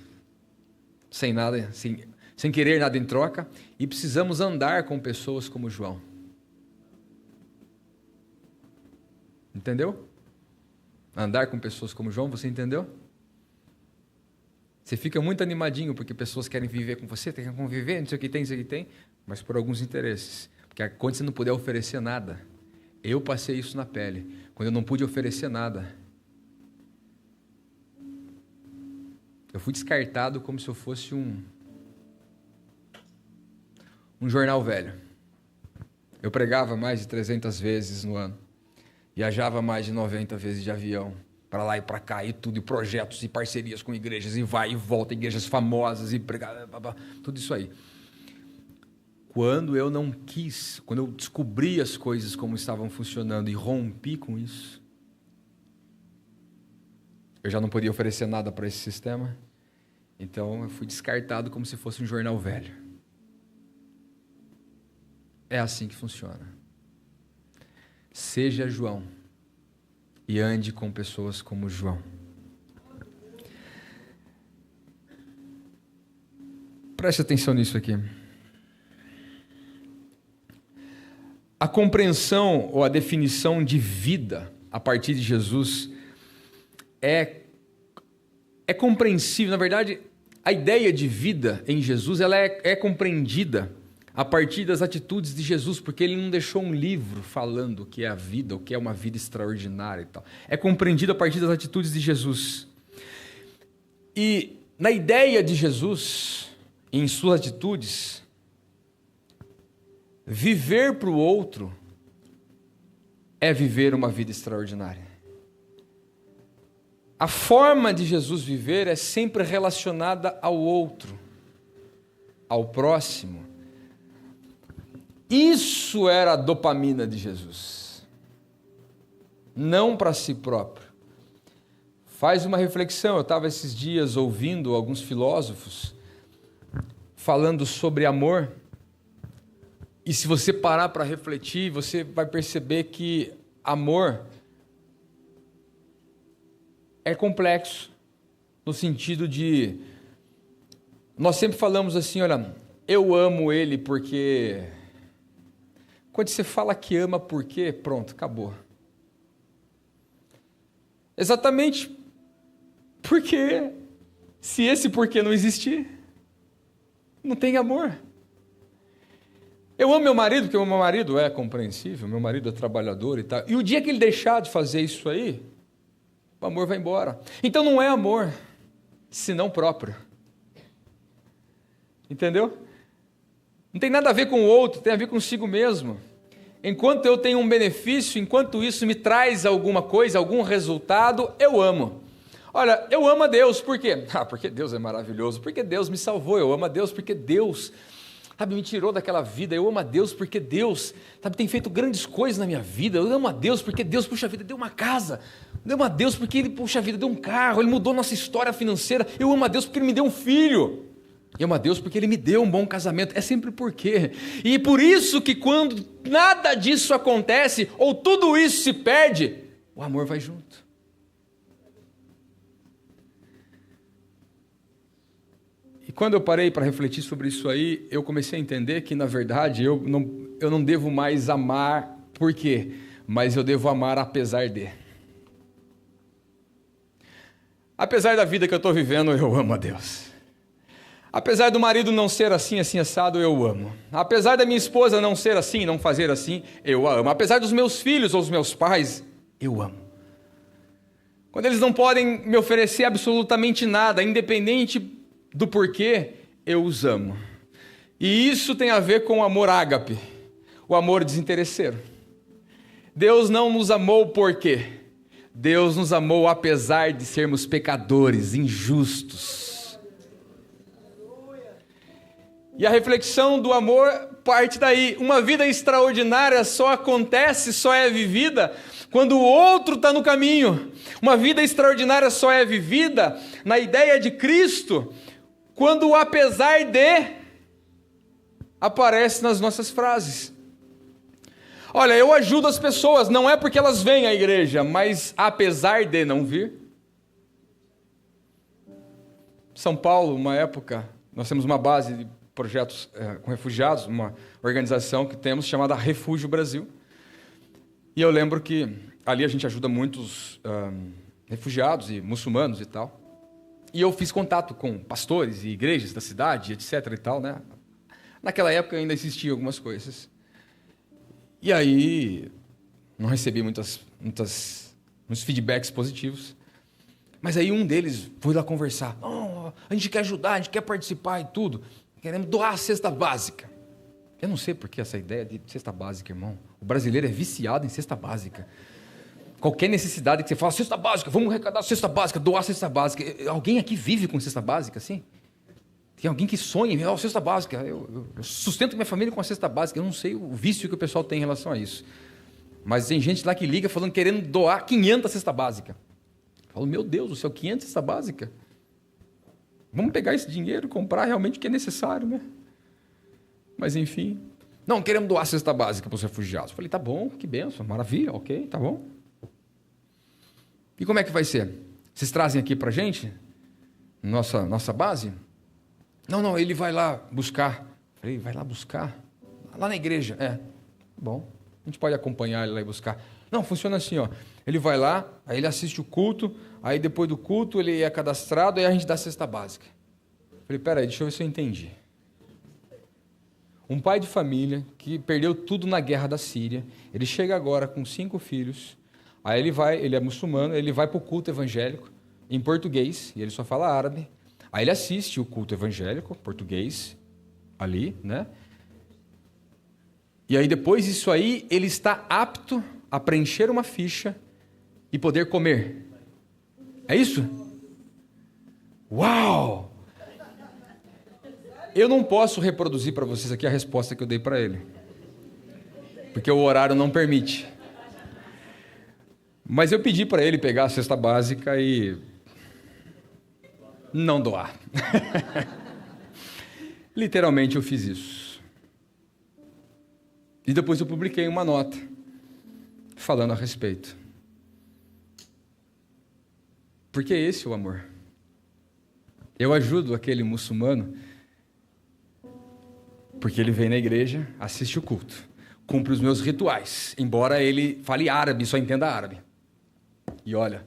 sem nada, sem querer nada em troca, e precisamos andar com pessoas como João. Entendeu? Andar com pessoas como João, você entendeu? Você fica muito animadinho porque pessoas querem viver com você, querem conviver, não sei o que tem, mas por alguns interesses. Porque quando você não puder oferecer nada, eu passei isso na pele, quando eu não pude oferecer nada, eu fui descartado como se eu fosse um jornal velho. Eu pregava mais de 300 vezes no ano, viajava mais de 90 vezes de avião, para lá e para cá, e tudo, e projetos, e parcerias com igrejas, e vai e volta, igrejas famosas, e pregar, tudo isso aí. Quando eu não quis, quando eu descobri as coisas como estavam funcionando e rompi com isso, eu já não podia oferecer nada para esse sistema, então eu fui descartado como se fosse um jornal velho. É assim que funciona. Seja João e ande com pessoas como João. Preste atenção nisso aqui. A compreensão ou a definição de vida a partir de Jesus é compreensível. Na verdade, a ideia de vida em Jesus ela é compreendida a partir das atitudes de Jesus, porque ele não deixou um livro falando o que é a vida, o que é uma vida extraordinária e tal. É compreendido a partir das atitudes de Jesus. E na ideia de Jesus, em suas atitudes, viver para o outro é viver uma vida extraordinária. A forma de Jesus viver é sempre relacionada ao outro, ao próximo. Isso era a dopamina de Jesus, não para si próprio. Faz uma reflexão, eu estava esses dias ouvindo alguns filósofos falando sobre amor, e se você parar para refletir, você vai perceber que amor é complexo, no sentido de, nós sempre falamos assim, olha, eu amo ele porque... Quando você fala que ama porque, pronto, acabou. Exatamente porque, se esse porquê não existir, não tem amor. Eu amo meu marido, porque o meu marido é compreensível, meu marido é trabalhador e tal. E o dia que ele deixar de fazer isso aí, o amor vai embora. Então não é amor, senão próprio. Entendeu? Não tem nada a ver com o outro, tem a ver consigo mesmo. Enquanto eu tenho um benefício, enquanto isso me traz alguma coisa, algum resultado, eu amo. Olha, eu amo a Deus, por quê? Porque Deus é maravilhoso, porque Deus me salvou, eu amo a Deus porque Deus, me tirou daquela vida, eu amo a Deus porque Deus, tem feito grandes coisas na minha vida, eu amo a Deus porque Deus, puxa vida, deu uma casa, eu amo a Deus porque Ele, puxa vida, deu um carro, Ele mudou nossa história financeira, eu amo a Deus porque Ele me deu um filho, eu amo a Deus porque Ele me deu um bom casamento, é sempre por quê? E por isso que quando nada disso acontece, ou tudo isso se perde, o amor vai junto. E quando eu parei para refletir sobre isso aí, eu comecei a entender que, na verdade, eu não devo mais amar por quê, mas eu devo amar apesar de. apesar da vida que eu estou vivendo, eu amo a Deus. Apesar do marido não ser assim, assim, assado, eu amo. Apesar da minha esposa não ser assim, não fazer assim, eu a amo. Apesar dos meus filhos ou dos meus pais, eu amo. Quando eles não podem me oferecer absolutamente nada, independente do porquê, eu os amo. E isso tem a ver com o amor ágape, o amor desinteresseiro. Deus não nos amou por quê? Deus nos amou apesar de sermos pecadores, injustos. E a reflexão do amor parte daí. Uma vida extraordinária só acontece, só é vivida quando o outro está no caminho. Uma vida extraordinária só é vivida na ideia de Cristo quando o apesar de aparece nas nossas frases. Olha, eu ajudo as pessoas, não é porque elas vêm à igreja, mas apesar de não vir. São Paulo, uma época, nós temos uma base de projetos com refugiados, uma organização que temos chamada Refúgio Brasil. E eu lembro que ali a gente ajuda muitos refugiados e muçulmanos e tal. E eu fiz contato com pastores e igrejas da cidade, etc. e tal, né? Naquela época ainda existiam algumas coisas. E aí, não recebi muitos feedbacks positivos. Mas aí um deles foi lá conversar. Oh, a gente quer ajudar, a gente quer participar e tudo. Queremos doar a cesta básica. Eu não sei por que essa ideia de cesta básica, irmão. O brasileiro é viciado em cesta básica. Qualquer necessidade que você fala, cesta básica, vamos arrecadar cesta básica, doar cesta básica. Alguém aqui vive com cesta básica, assim? Tem alguém que sonha em cesta básica. Eu sustento minha família com a cesta básica. Eu não sei o vício que o pessoal tem em relação a isso. Mas tem gente lá que liga falando, querendo doar 500 cesta básica. Eu falo, meu Deus do céu, 500 cesta básica? Vamos pegar esse dinheiro e comprar realmente o que é necessário, né? Mas enfim. Não, queremos doar cesta básica para os refugiados. Eu falei, tá bom, que benção, maravilha, ok, tá bom. E como é que vai ser? Vocês trazem aqui para a gente? Nossa base? Não, ele vai lá buscar. Eu falei, vai lá buscar? Lá na igreja. Bom, a gente pode acompanhar ele lá e buscar. Não, funciona assim, ó. Ele vai lá, aí ele assiste o culto, aí depois do culto ele é cadastrado, aí a gente dá a cesta básica. Eu falei, peraí, deixa eu ver se eu entendi. Um pai de família que perdeu tudo na guerra da Síria, ele chega agora com 5 filhos, aí ele é muçulmano, ele vai para o culto evangélico, em português, e ele só fala árabe, aí ele assiste o culto evangélico, português, ali, né? E aí depois disso aí, ele está apto a preencher uma ficha e poder comer. É isso? Uau! Eu não posso reproduzir para vocês aqui a resposta que eu dei para ele, porque o horário não permite. Mas eu pedi para ele pegar a cesta básica e não doar. Literalmente eu fiz isso. E depois eu publiquei uma nota falando a respeito. Porque esse é o amor. Eu ajudo aquele muçulmano porque ele vem na igreja, assiste o culto, cumpre os meus rituais, embora ele fale árabe, só entenda árabe. E olha,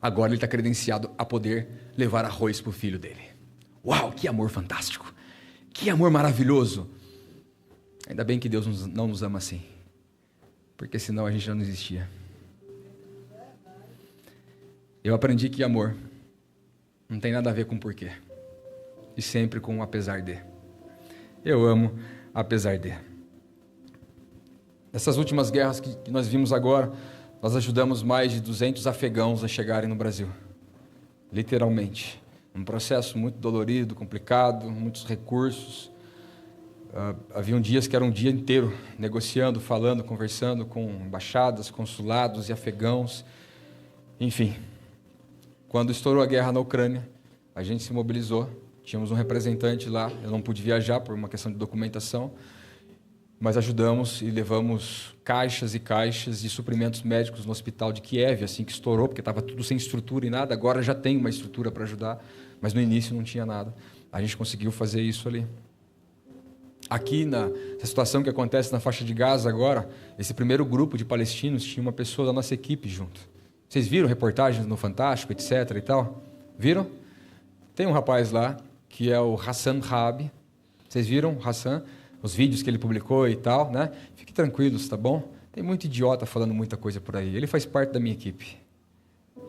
agora ele está credenciado a poder levar arroz para o filho dele. Uau, que amor fantástico! Que amor maravilhoso! Ainda bem que Deus não nos ama assim, porque senão a gente já não existia. Eu aprendi que amor não tem nada a ver com porquê, e sempre com um apesar de. Eu amo apesar de. Nessas últimas guerras que nós vimos agora, nós ajudamos mais de 200 afegãos a chegarem no Brasil. Literalmente. Um processo muito dolorido, complicado, muitos recursos. Haviam dias que era um dia inteiro negociando, falando, conversando com embaixadas, consulados e afegãos. Enfim, quando estourou a guerra na Ucrânia, a gente se mobilizou. Tínhamos um representante lá, eu não pude viajar por uma questão de documentação, mas ajudamos e levamos caixas e caixas de suprimentos médicos no hospital de Kiev, assim que estourou, porque estava tudo sem estrutura e nada. Agora já tem uma estrutura para ajudar, mas no início não tinha nada. A gente conseguiu fazer isso ali. Aqui, nessa situação que acontece na faixa de Gaza agora, esse primeiro grupo de palestinos tinha uma pessoa da nossa equipe junto. Vocês viram reportagens no Fantástico, etc. e tal? Viram? Tem um rapaz lá, que é o Hassan Rabi. Vocês viram o Hassan? Os vídeos que ele publicou e tal, né? Fiquem tranquilos, tá bom? Tem muito idiota falando muita coisa por aí. Ele faz parte da minha equipe.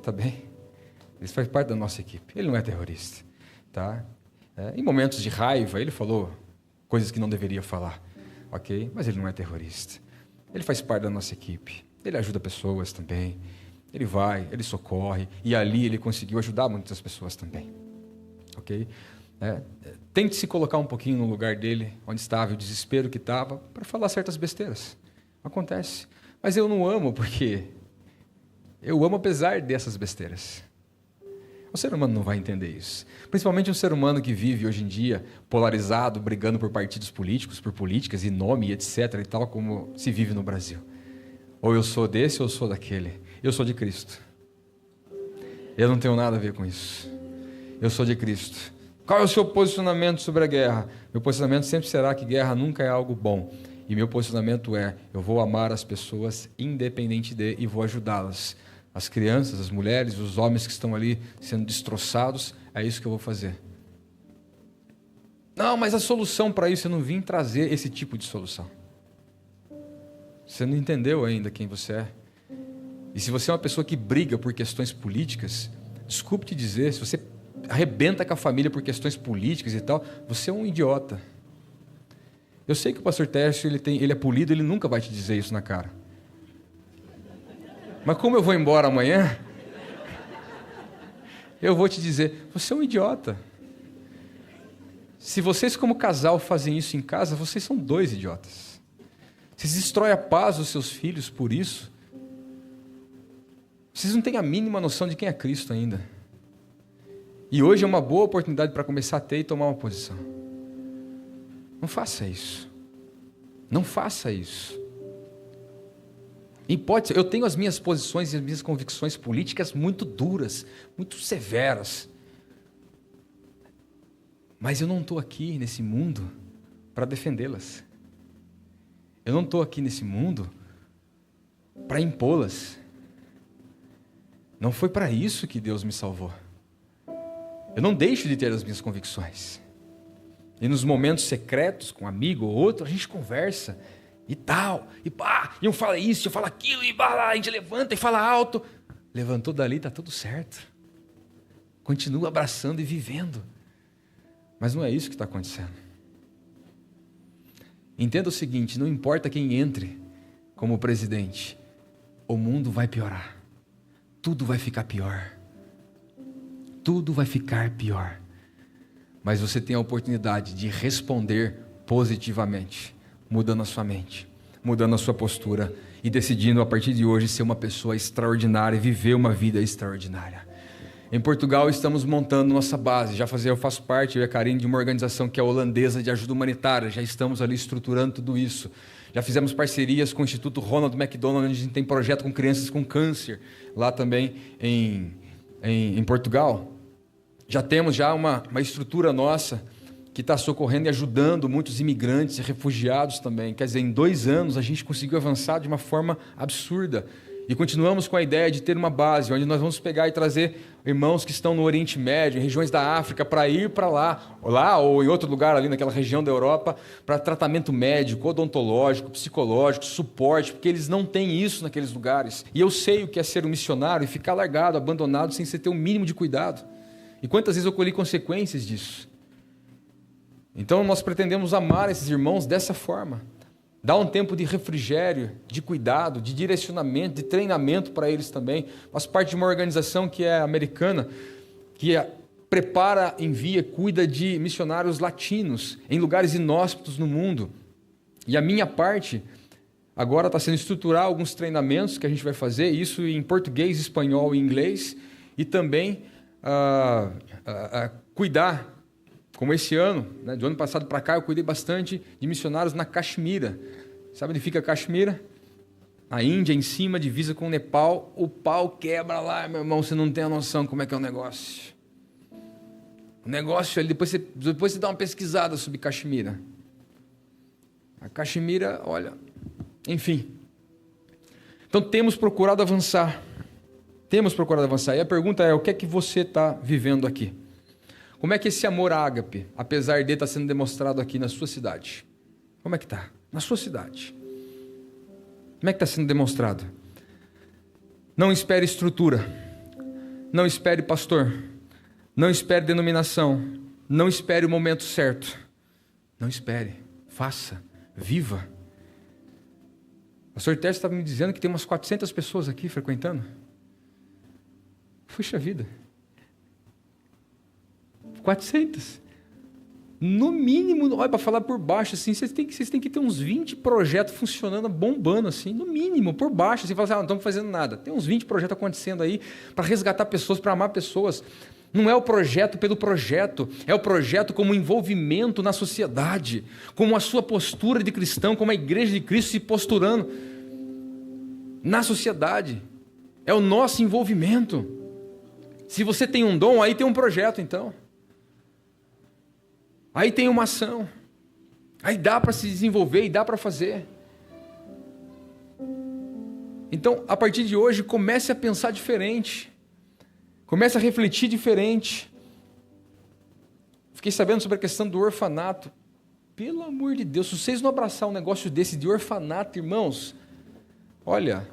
Tá bem? Ele faz parte da nossa equipe. Ele não é terrorista, tá? Em momentos de raiva, ele falou coisas que não deveria falar, ok? Mas ele não é terrorista. Ele faz parte da nossa equipe. Ele ajuda pessoas também. Ele vai, ele socorre. E ali ele conseguiu ajudar muitas pessoas também, ok? Tente se colocar um pouquinho no lugar dele, onde estava, o desespero que estava, para falar certas besteiras. Acontece. Mas eu não amo porque eu amo apesar dessas besteiras. O ser humano não vai entender isso. Principalmente um ser humano que vive hoje em dia polarizado, brigando por partidos políticos, por políticas e nome, etc. e tal, como se vive no Brasil. Ou eu sou desse ou eu sou daquele. Eu sou de Cristo. Eu não tenho nada a ver com isso. Eu sou de Cristo. Qual é o seu posicionamento sobre a guerra? Meu posicionamento sempre será que guerra nunca é algo bom. E meu posicionamento é, eu vou amar as pessoas independente de e vou ajudá-las. As crianças, as mulheres, os homens que estão ali sendo destroçados, é isso que eu vou fazer. Não, mas a solução para isso, eu não vim trazer esse tipo de solução. Você não entendeu ainda quem você é. E se você é uma pessoa que briga por questões políticas, desculpe te dizer, se você arrebenta com a família por questões políticas e tal, você é um idiota. Eu sei que o pastor Tércio, ele é polido, ele nunca vai te dizer isso na cara. Mas como eu vou embora amanhã, eu vou te dizer, você é um idiota. Se vocês como casal fazem isso em casa, vocês são dois idiotas. Vocês destroem a paz dos seus filhos por isso. Vocês não têm a mínima noção de quem é Cristo ainda. E hoje é uma boa oportunidade para começar a ter e tomar uma posição. Não faça isso. Não faça isso. Hipótese, eu tenho as minhas posições e as minhas convicções políticas muito duras, muito severas. Mas eu não estou aqui nesse mundo para defendê-las. Eu não estou aqui nesse mundo para impô-las. Não foi para isso que Deus me salvou. Eu não deixo de ter as minhas convicções. E nos momentos secretos, com um amigo ou outro, a gente conversa e tal, e pá, e um fala isso, eu falo aquilo, e pá, a gente levanta e fala alto. Levantou dali, está tudo certo. Continua abraçando e vivendo. Mas não é isso que está acontecendo. Entenda o seguinte, não importa quem entre como presidente, o mundo vai piorar. Tudo vai ficar pior. Tudo vai ficar pior. Mas você tem a oportunidade de responder positivamente, mudando a sua mente, mudando a sua postura e decidindo a partir de hoje ser uma pessoa extraordinária e viver uma vida extraordinária. Em Portugal estamos montando nossa base, eu faço parte, eu e a Karine, de uma organização que é holandesa de ajuda humanitária, já estamos ali estruturando tudo isso. Já fizemos parcerias com o Instituto Ronald McDonald, onde a gente tem projeto com crianças com câncer, lá também em Portugal. Já temos uma estrutura nossa que está socorrendo e ajudando muitos imigrantes e refugiados também. Quer dizer, em 2 anos a gente conseguiu avançar de uma forma absurda. E continuamos com a ideia de ter uma base, onde nós vamos pegar e trazer irmãos que estão no Oriente Médio, em regiões da África, para ir para lá ou em outro lugar ali naquela região da Europa, para tratamento médico, odontológico, psicológico, suporte, porque eles não têm isso naqueles lugares. E eu sei o que é ser um missionário e ficar largado, abandonado, sem você ter um mínimo de cuidado. E quantas vezes eu colhi consequências disso. Então nós pretendemos amar esses irmãos dessa forma. Dar um tempo de refrigério, de cuidado, de direcionamento, de treinamento para eles também. Faço parte de uma organização que é americana, que prepara, envia, cuida de missionários latinos em lugares inóspitos no mundo. E a minha parte agora está sendo estruturar alguns treinamentos que a gente vai fazer, isso em português, espanhol e inglês, e também cuidar. Como esse ano, né, do ano passado para cá, eu cuidei bastante de missionários na Caxemira. Sabe onde fica a Caxemira? A Índia, em cima, divisa com o Nepal. O pau quebra lá, meu irmão, você não tem a noção como é que é o negócio. O negócio ali, depois você dá uma pesquisada sobre Caxemira. A Caxemira, olha, enfim. Então temos procurado avançar. Temos procurado avançar. E a pergunta é, o que é que você está vivendo aqui? Como é que esse amor ágape, apesar de estar sendo demonstrado aqui na sua cidade? Como é que está? Na sua cidade. Como é que está sendo demonstrado? Não espere estrutura. Não espere pastor. Não espere denominação. Não espere o momento certo. Não espere. Faça. Viva. O pastor Tércio estava me dizendo que tem umas 400 pessoas aqui frequentando. Puxa vida. 400. No mínimo, olha, para falar por baixo, assim, vocês têm que ter uns 20 projetos funcionando, bombando, assim, no mínimo, por baixo. Assim, fala assim, não estamos fazendo nada. Tem uns 20 projetos acontecendo aí para resgatar pessoas, para amar pessoas. Não é o projeto pelo projeto, é o projeto como envolvimento na sociedade, como a sua postura de cristão, como a igreja de Cristo se posturando na sociedade. É o nosso envolvimento. Se você tem um dom, aí tem um projeto, então. Aí tem uma ação. Aí dá para se desenvolver e dá para fazer. Então, a partir de hoje, comece a pensar diferente. Comece a refletir diferente. Fiquei sabendo sobre a questão do orfanato. Pelo amor de Deus, se vocês não abraçar um negócio desse de orfanato, irmãos, olha...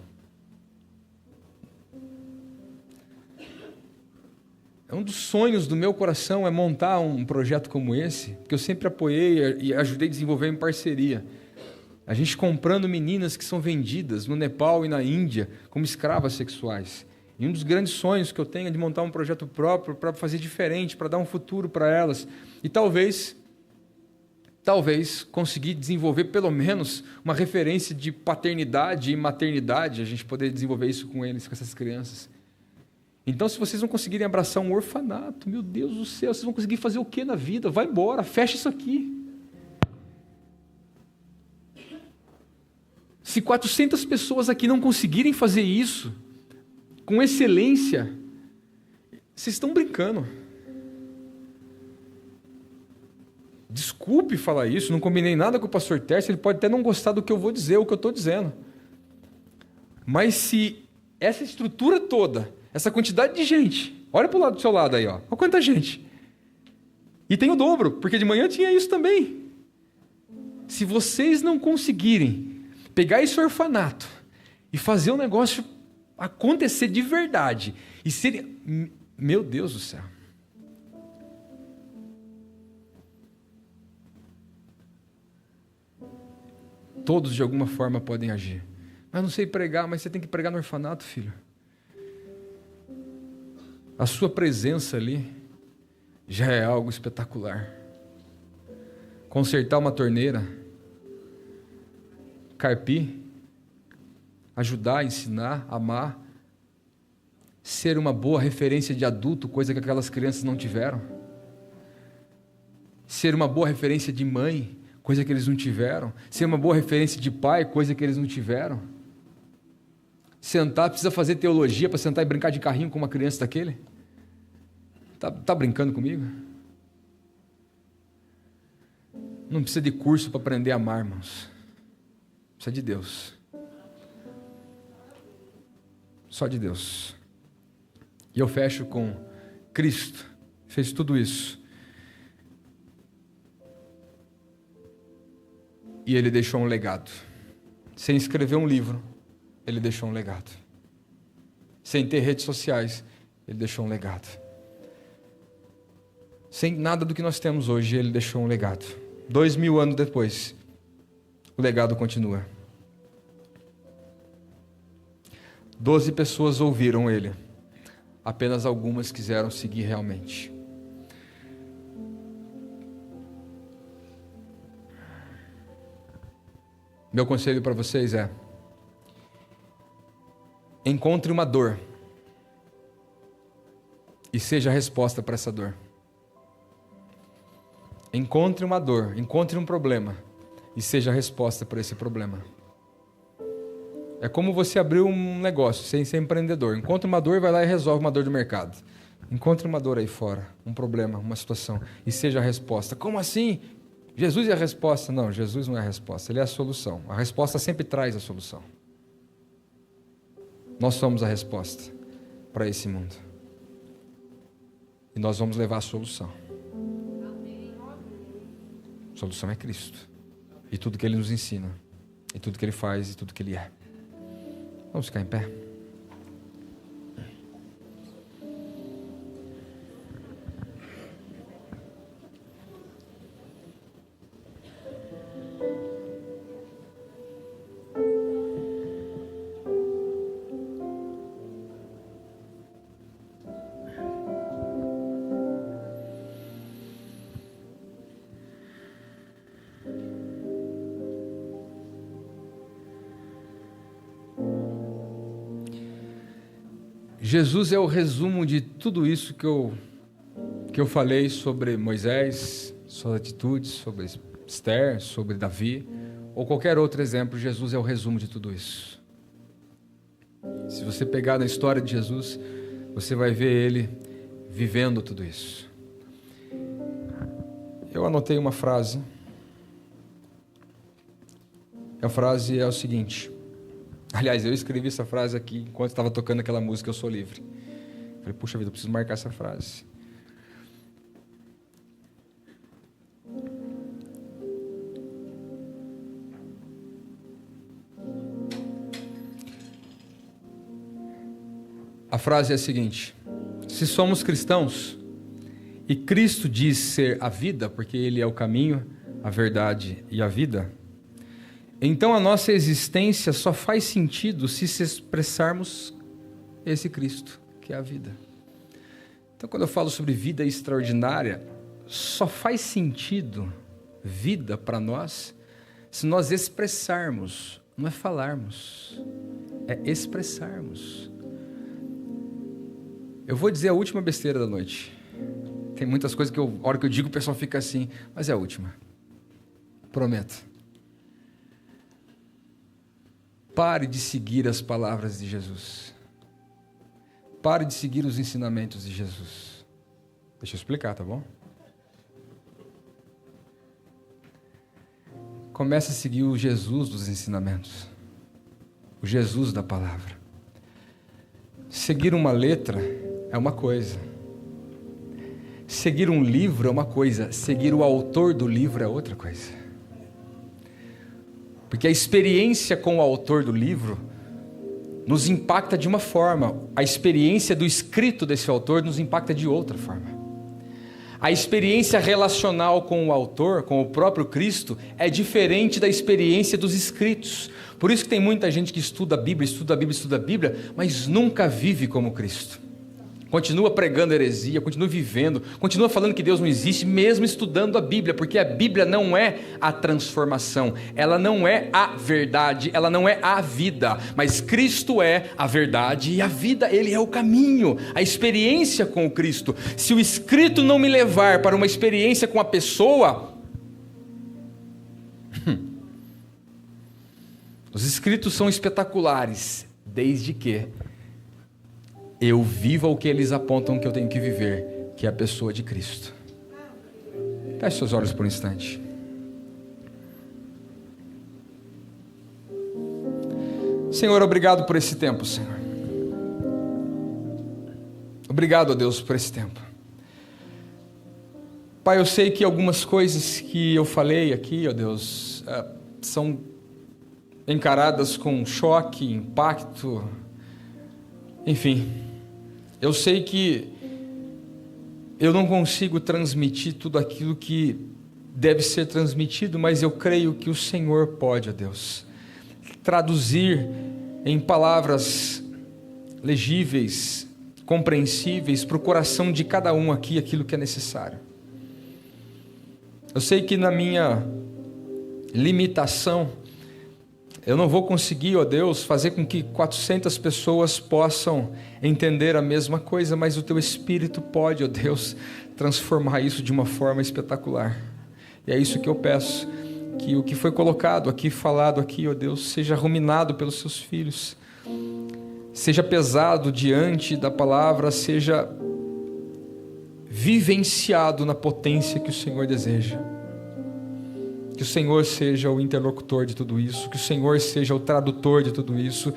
Um dos sonhos do meu coração é montar um projeto como esse, que eu sempre apoiei e ajudei a desenvolver em parceria. A gente comprando meninas que são vendidas no Nepal e na Índia como escravas sexuais. E um dos grandes sonhos que eu tenho é de montar um projeto próprio para fazer diferente, para dar um futuro para elas. E talvez conseguir desenvolver pelo menos uma referência de paternidade e maternidade, a gente poder desenvolver isso com eles, com essas crianças. Então, se vocês não conseguirem abraçar um orfanato, meu Deus do céu, vocês vão conseguir fazer o que na vida? Vai embora, fecha isso aqui. Se 400 pessoas aqui não conseguirem fazer isso, com excelência, vocês estão brincando. Desculpe falar isso, não combinei nada com o pastor Tércio, ele pode até não gostar do que eu vou dizer, o que eu estou dizendo. Mas se essa estrutura toda, essa quantidade de gente, olha para o lado do seu lado aí, ó. Olha quanta gente. E tem o dobro, porque de manhã tinha isso também. Se vocês não conseguirem pegar esse orfanato e fazer o negócio acontecer de verdade, e ser... Meu Deus do céu. Todos de alguma forma podem agir. Mas não sei pregar, mas você tem que pregar no orfanato, filho. A sua presença ali já é algo espetacular. Consertar uma torneira, carpir, ajudar, ensinar, amar, ser uma boa referência de adulto, coisa que aquelas crianças não tiveram. Ser uma boa referência de mãe, coisa que eles não tiveram. Ser uma boa referência de pai, coisa que eles não tiveram. Sentar, precisa fazer teologia para sentar e brincar de carrinho com uma criança daquele? Tá brincando comigo? Não precisa de curso para aprender a amar, irmãos. Precisa de Deus. Só de Deus. E eu fecho com Cristo. Fez tudo isso. E Ele deixou um legado. Sem escrever um livro, Ele deixou um legado. Sem ter redes sociais, Ele deixou um legado. Sem nada do que nós temos hoje, Ele deixou um legado. 2000 anos depois, o legado continua. 12 pessoas ouviram Ele. Apenas algumas quiseram seguir realmente. Meu conselho para vocês é: encontre uma dor e seja a resposta para essa dor. Encontre uma dor, encontre um problema e seja a resposta para esse problema. É como você abrir um negócio sem ser empreendedor. Encontra uma dor e vai lá e resolve uma dor do mercado. Encontre uma dor aí fora, um problema, uma situação, e seja a resposta. Como assim? Jesus é a resposta? Não, Jesus não é a resposta, Ele é a solução. A resposta sempre traz a solução. Nós somos a resposta para esse mundo. E nós vamos levar a solução. A solução é Cristo. E tudo que Ele nos ensina. E tudo que Ele faz e tudo que Ele é. Vamos ficar em pé. Jesus é o resumo de tudo isso que eu falei sobre Moisés, suas atitudes, sobre Esther, sobre Davi, ou qualquer outro exemplo. Jesus é o resumo de tudo isso. Se você pegar na história de Jesus, você vai ver ele vivendo tudo isso. Eu anotei uma frase. A frase é o seguinte. Aliás, eu escrevi essa frase aqui enquanto estava tocando aquela música Eu Sou Livre. Falei, puxa vida, eu preciso marcar essa frase. A frase é a seguinte: se somos cristãos e Cristo diz ser a vida, porque Ele é o caminho, a verdade e a vida, então a nossa existência só faz sentido se expressarmos esse Cristo, que é a vida. Então quando eu falo sobre vida extraordinária, só faz sentido vida para nós se nós expressarmos, não é falarmos, é expressarmos. Eu vou dizer a última besteira da noite. Tem muitas coisas que a hora que eu digo o pessoal fica assim, mas é a última. Prometo. Pare de seguir as palavras de Jesus. Pare de seguir os ensinamentos de Jesus. Deixa eu explicar, tá bom? Comece a seguir o Jesus dos ensinamentos. O Jesus da palavra. Seguir uma letra é uma coisa. Seguir um livro é uma coisa. Seguir o autor do livro é outra coisa. Porque a experiência com o autor do livro nos impacta de uma forma. A experiência do escrito desse autor nos impacta de outra forma. A experiência relacional com o autor, com o próprio Cristo, é diferente da experiência dos escritos. Por isso que tem muita gente que estuda a Bíblia, mas nunca vive como Cristo. Continua pregando heresia, continua vivendo, continua falando que Deus não existe, mesmo estudando a Bíblia, porque a Bíblia não é a transformação, ela não é a verdade, ela não é a vida, mas Cristo é a verdade e a vida, Ele é o caminho, a experiência com o Cristo. Se o escrito não me levar para uma experiência com a pessoa, os escritos são espetaculares, desde que eu viva o que eles apontam que eu tenho que viver, que é a pessoa de Cristo. Feche seus olhos por um instante. Senhor, obrigado por esse tempo, Senhor. Obrigado, ó Deus, por esse tempo. Pai, eu sei que algumas coisas que eu falei aqui, ó Deus, são encaradas com choque, impacto, enfim. Eu sei que eu não consigo transmitir tudo aquilo que deve ser transmitido, mas eu creio que o Senhor pode, ó Deus, traduzir em palavras legíveis, compreensíveis para o coração de cada um aqui aquilo que é necessário. Eu sei que na minha limitação, eu não vou conseguir, ó Deus, fazer com que 400 pessoas possam entender a mesma coisa, mas o Teu Espírito pode, ó Deus, transformar isso de uma forma espetacular. E é isso que eu peço, que o que foi colocado aqui, falado aqui, ó Deus, seja ruminado pelos Seus filhos, seja pesado diante da palavra, seja vivenciado na potência que o Senhor deseja. Que o Senhor seja o interlocutor de tudo isso, que o Senhor seja o tradutor de tudo isso,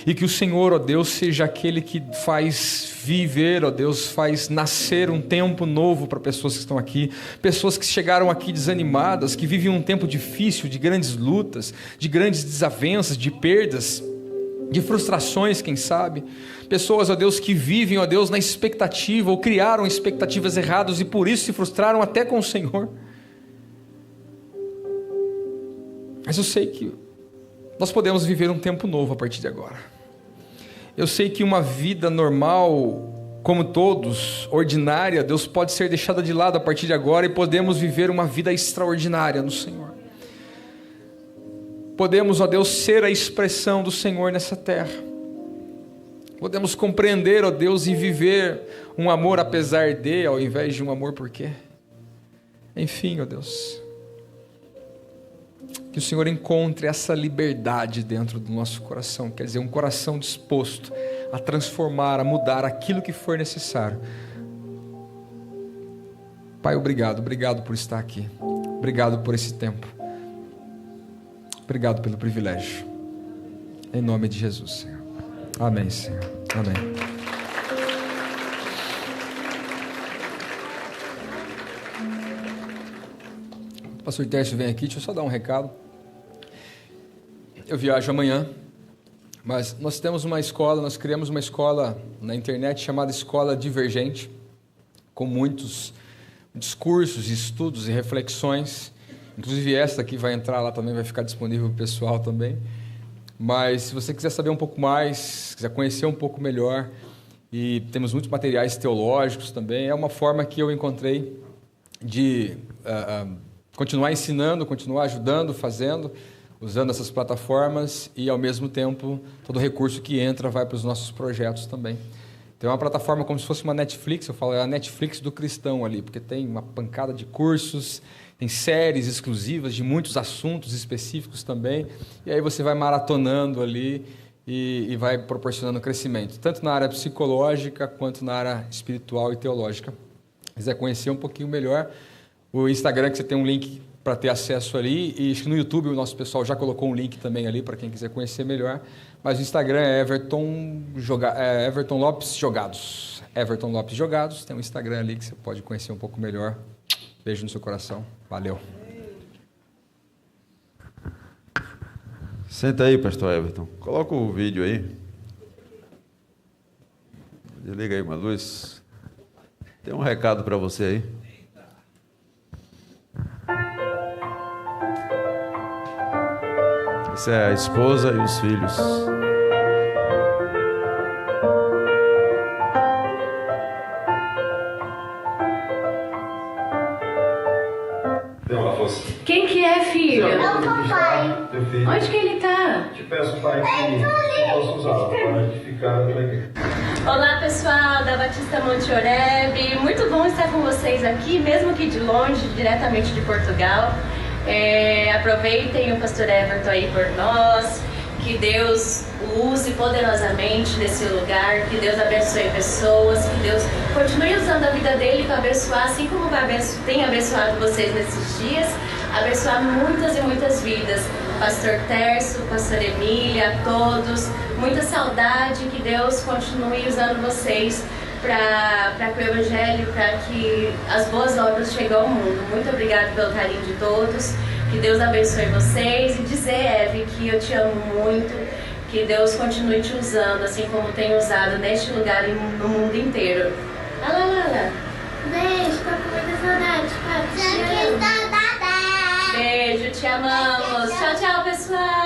e que o Senhor, ó Deus, seja aquele que faz viver, ó Deus, faz nascer um tempo novo para pessoas que estão aqui, pessoas que chegaram aqui desanimadas, que vivem um tempo difícil, de grandes lutas, de grandes desavenças, de perdas, de frustrações, quem sabe. Pessoas, ó Deus, que vivem, ó Deus, na expectativa, ou criaram expectativas erradas e por isso se frustraram até com o Senhor. Mas eu sei que nós podemos viver um tempo novo a partir de agora. Eu sei que uma vida normal, como todos, ordinária, Deus pode ser deixada de lado a partir de agora e podemos viver uma vida extraordinária no Senhor. Podemos, ó Deus, ser a expressão do Senhor nessa terra. Podemos compreender, ó Deus, e viver um amor apesar de, ao invés de um amor por quê. Enfim, ó Deus, que o Senhor encontre essa liberdade dentro do nosso coração, quer dizer, um coração disposto a transformar, a mudar aquilo que for necessário. Pai, obrigado por estar aqui, obrigado por esse tempo, obrigado pelo privilégio, em nome de Jesus, Senhor. Amém, Senhor, amém. O pastor Tércio vem aqui, deixa eu só dar um recado. Eu viajo amanhã, mas nós temos uma escola, nós criamos uma escola na internet chamada Escola Divergente, com muitos discursos, estudos e reflexões, inclusive esta aqui vai entrar lá também, vai ficar disponível para o pessoal também, mas se você quiser saber um pouco mais, quiser conhecer um pouco melhor, e temos muitos materiais teológicos também, é uma forma que eu encontrei de continuar ensinando, continuar ajudando, fazendo, usando essas plataformas e, ao mesmo tempo, todo recurso que entra vai para os nossos projetos também. Tem uma plataforma como se fosse uma Netflix, eu falo, é a Netflix do cristão ali, porque tem uma pancada de cursos, tem séries exclusivas de muitos assuntos específicos também, e aí você vai maratonando ali e vai proporcionando crescimento, tanto na área psicológica quanto na área espiritual e teológica. Se quiser conhecer um pouquinho melhor, o Instagram, que você tem um link para ter acesso ali, e acho que no YouTube o nosso pessoal já colocou um link também ali para quem quiser conhecer melhor, mas o Instagram é Everton Lopes Jogados. Everton Lopes Jogados, tem um Instagram ali que você pode conhecer um pouco melhor. Beijo no seu coração, valeu. Senta aí, pastor Everton, coloca o vídeo aí. Desliga aí uma luz. Tem um recado para você aí. Essa é a esposa e os filhos. Quem que é, filho? É o papai. Onde que ele tá? Te peço, pai, que possa usá-lo para edificar a tua igreja. Olá, pessoal da Batista Monte Oreb. Muito bom estar com vocês aqui, mesmo que de longe, diretamente de Portugal. Aproveitem o pastor Everton aí por nós. Que Deus o use poderosamente nesse lugar. Que Deus abençoe pessoas. Que Deus continue usando a vida dele para abençoar, assim como tem abençoado vocês nesses dias. Abençoar muitas e muitas vidas. Pastor Tércio, pastor Emília, a todos. Muita saudade. Que Deus continue usando vocês para que o Evangelho, para que as boas obras cheguem ao mundo. Muito obrigada pelo carinho de todos. Que Deus abençoe vocês. E dizer, Eve, que eu te amo muito. Que Deus continue te usando, assim como tem usado neste lugar e no mundo inteiro. Lá. Beijo, tô com muita saudade, pai. Beijo, te amamos. Tchau, pessoal.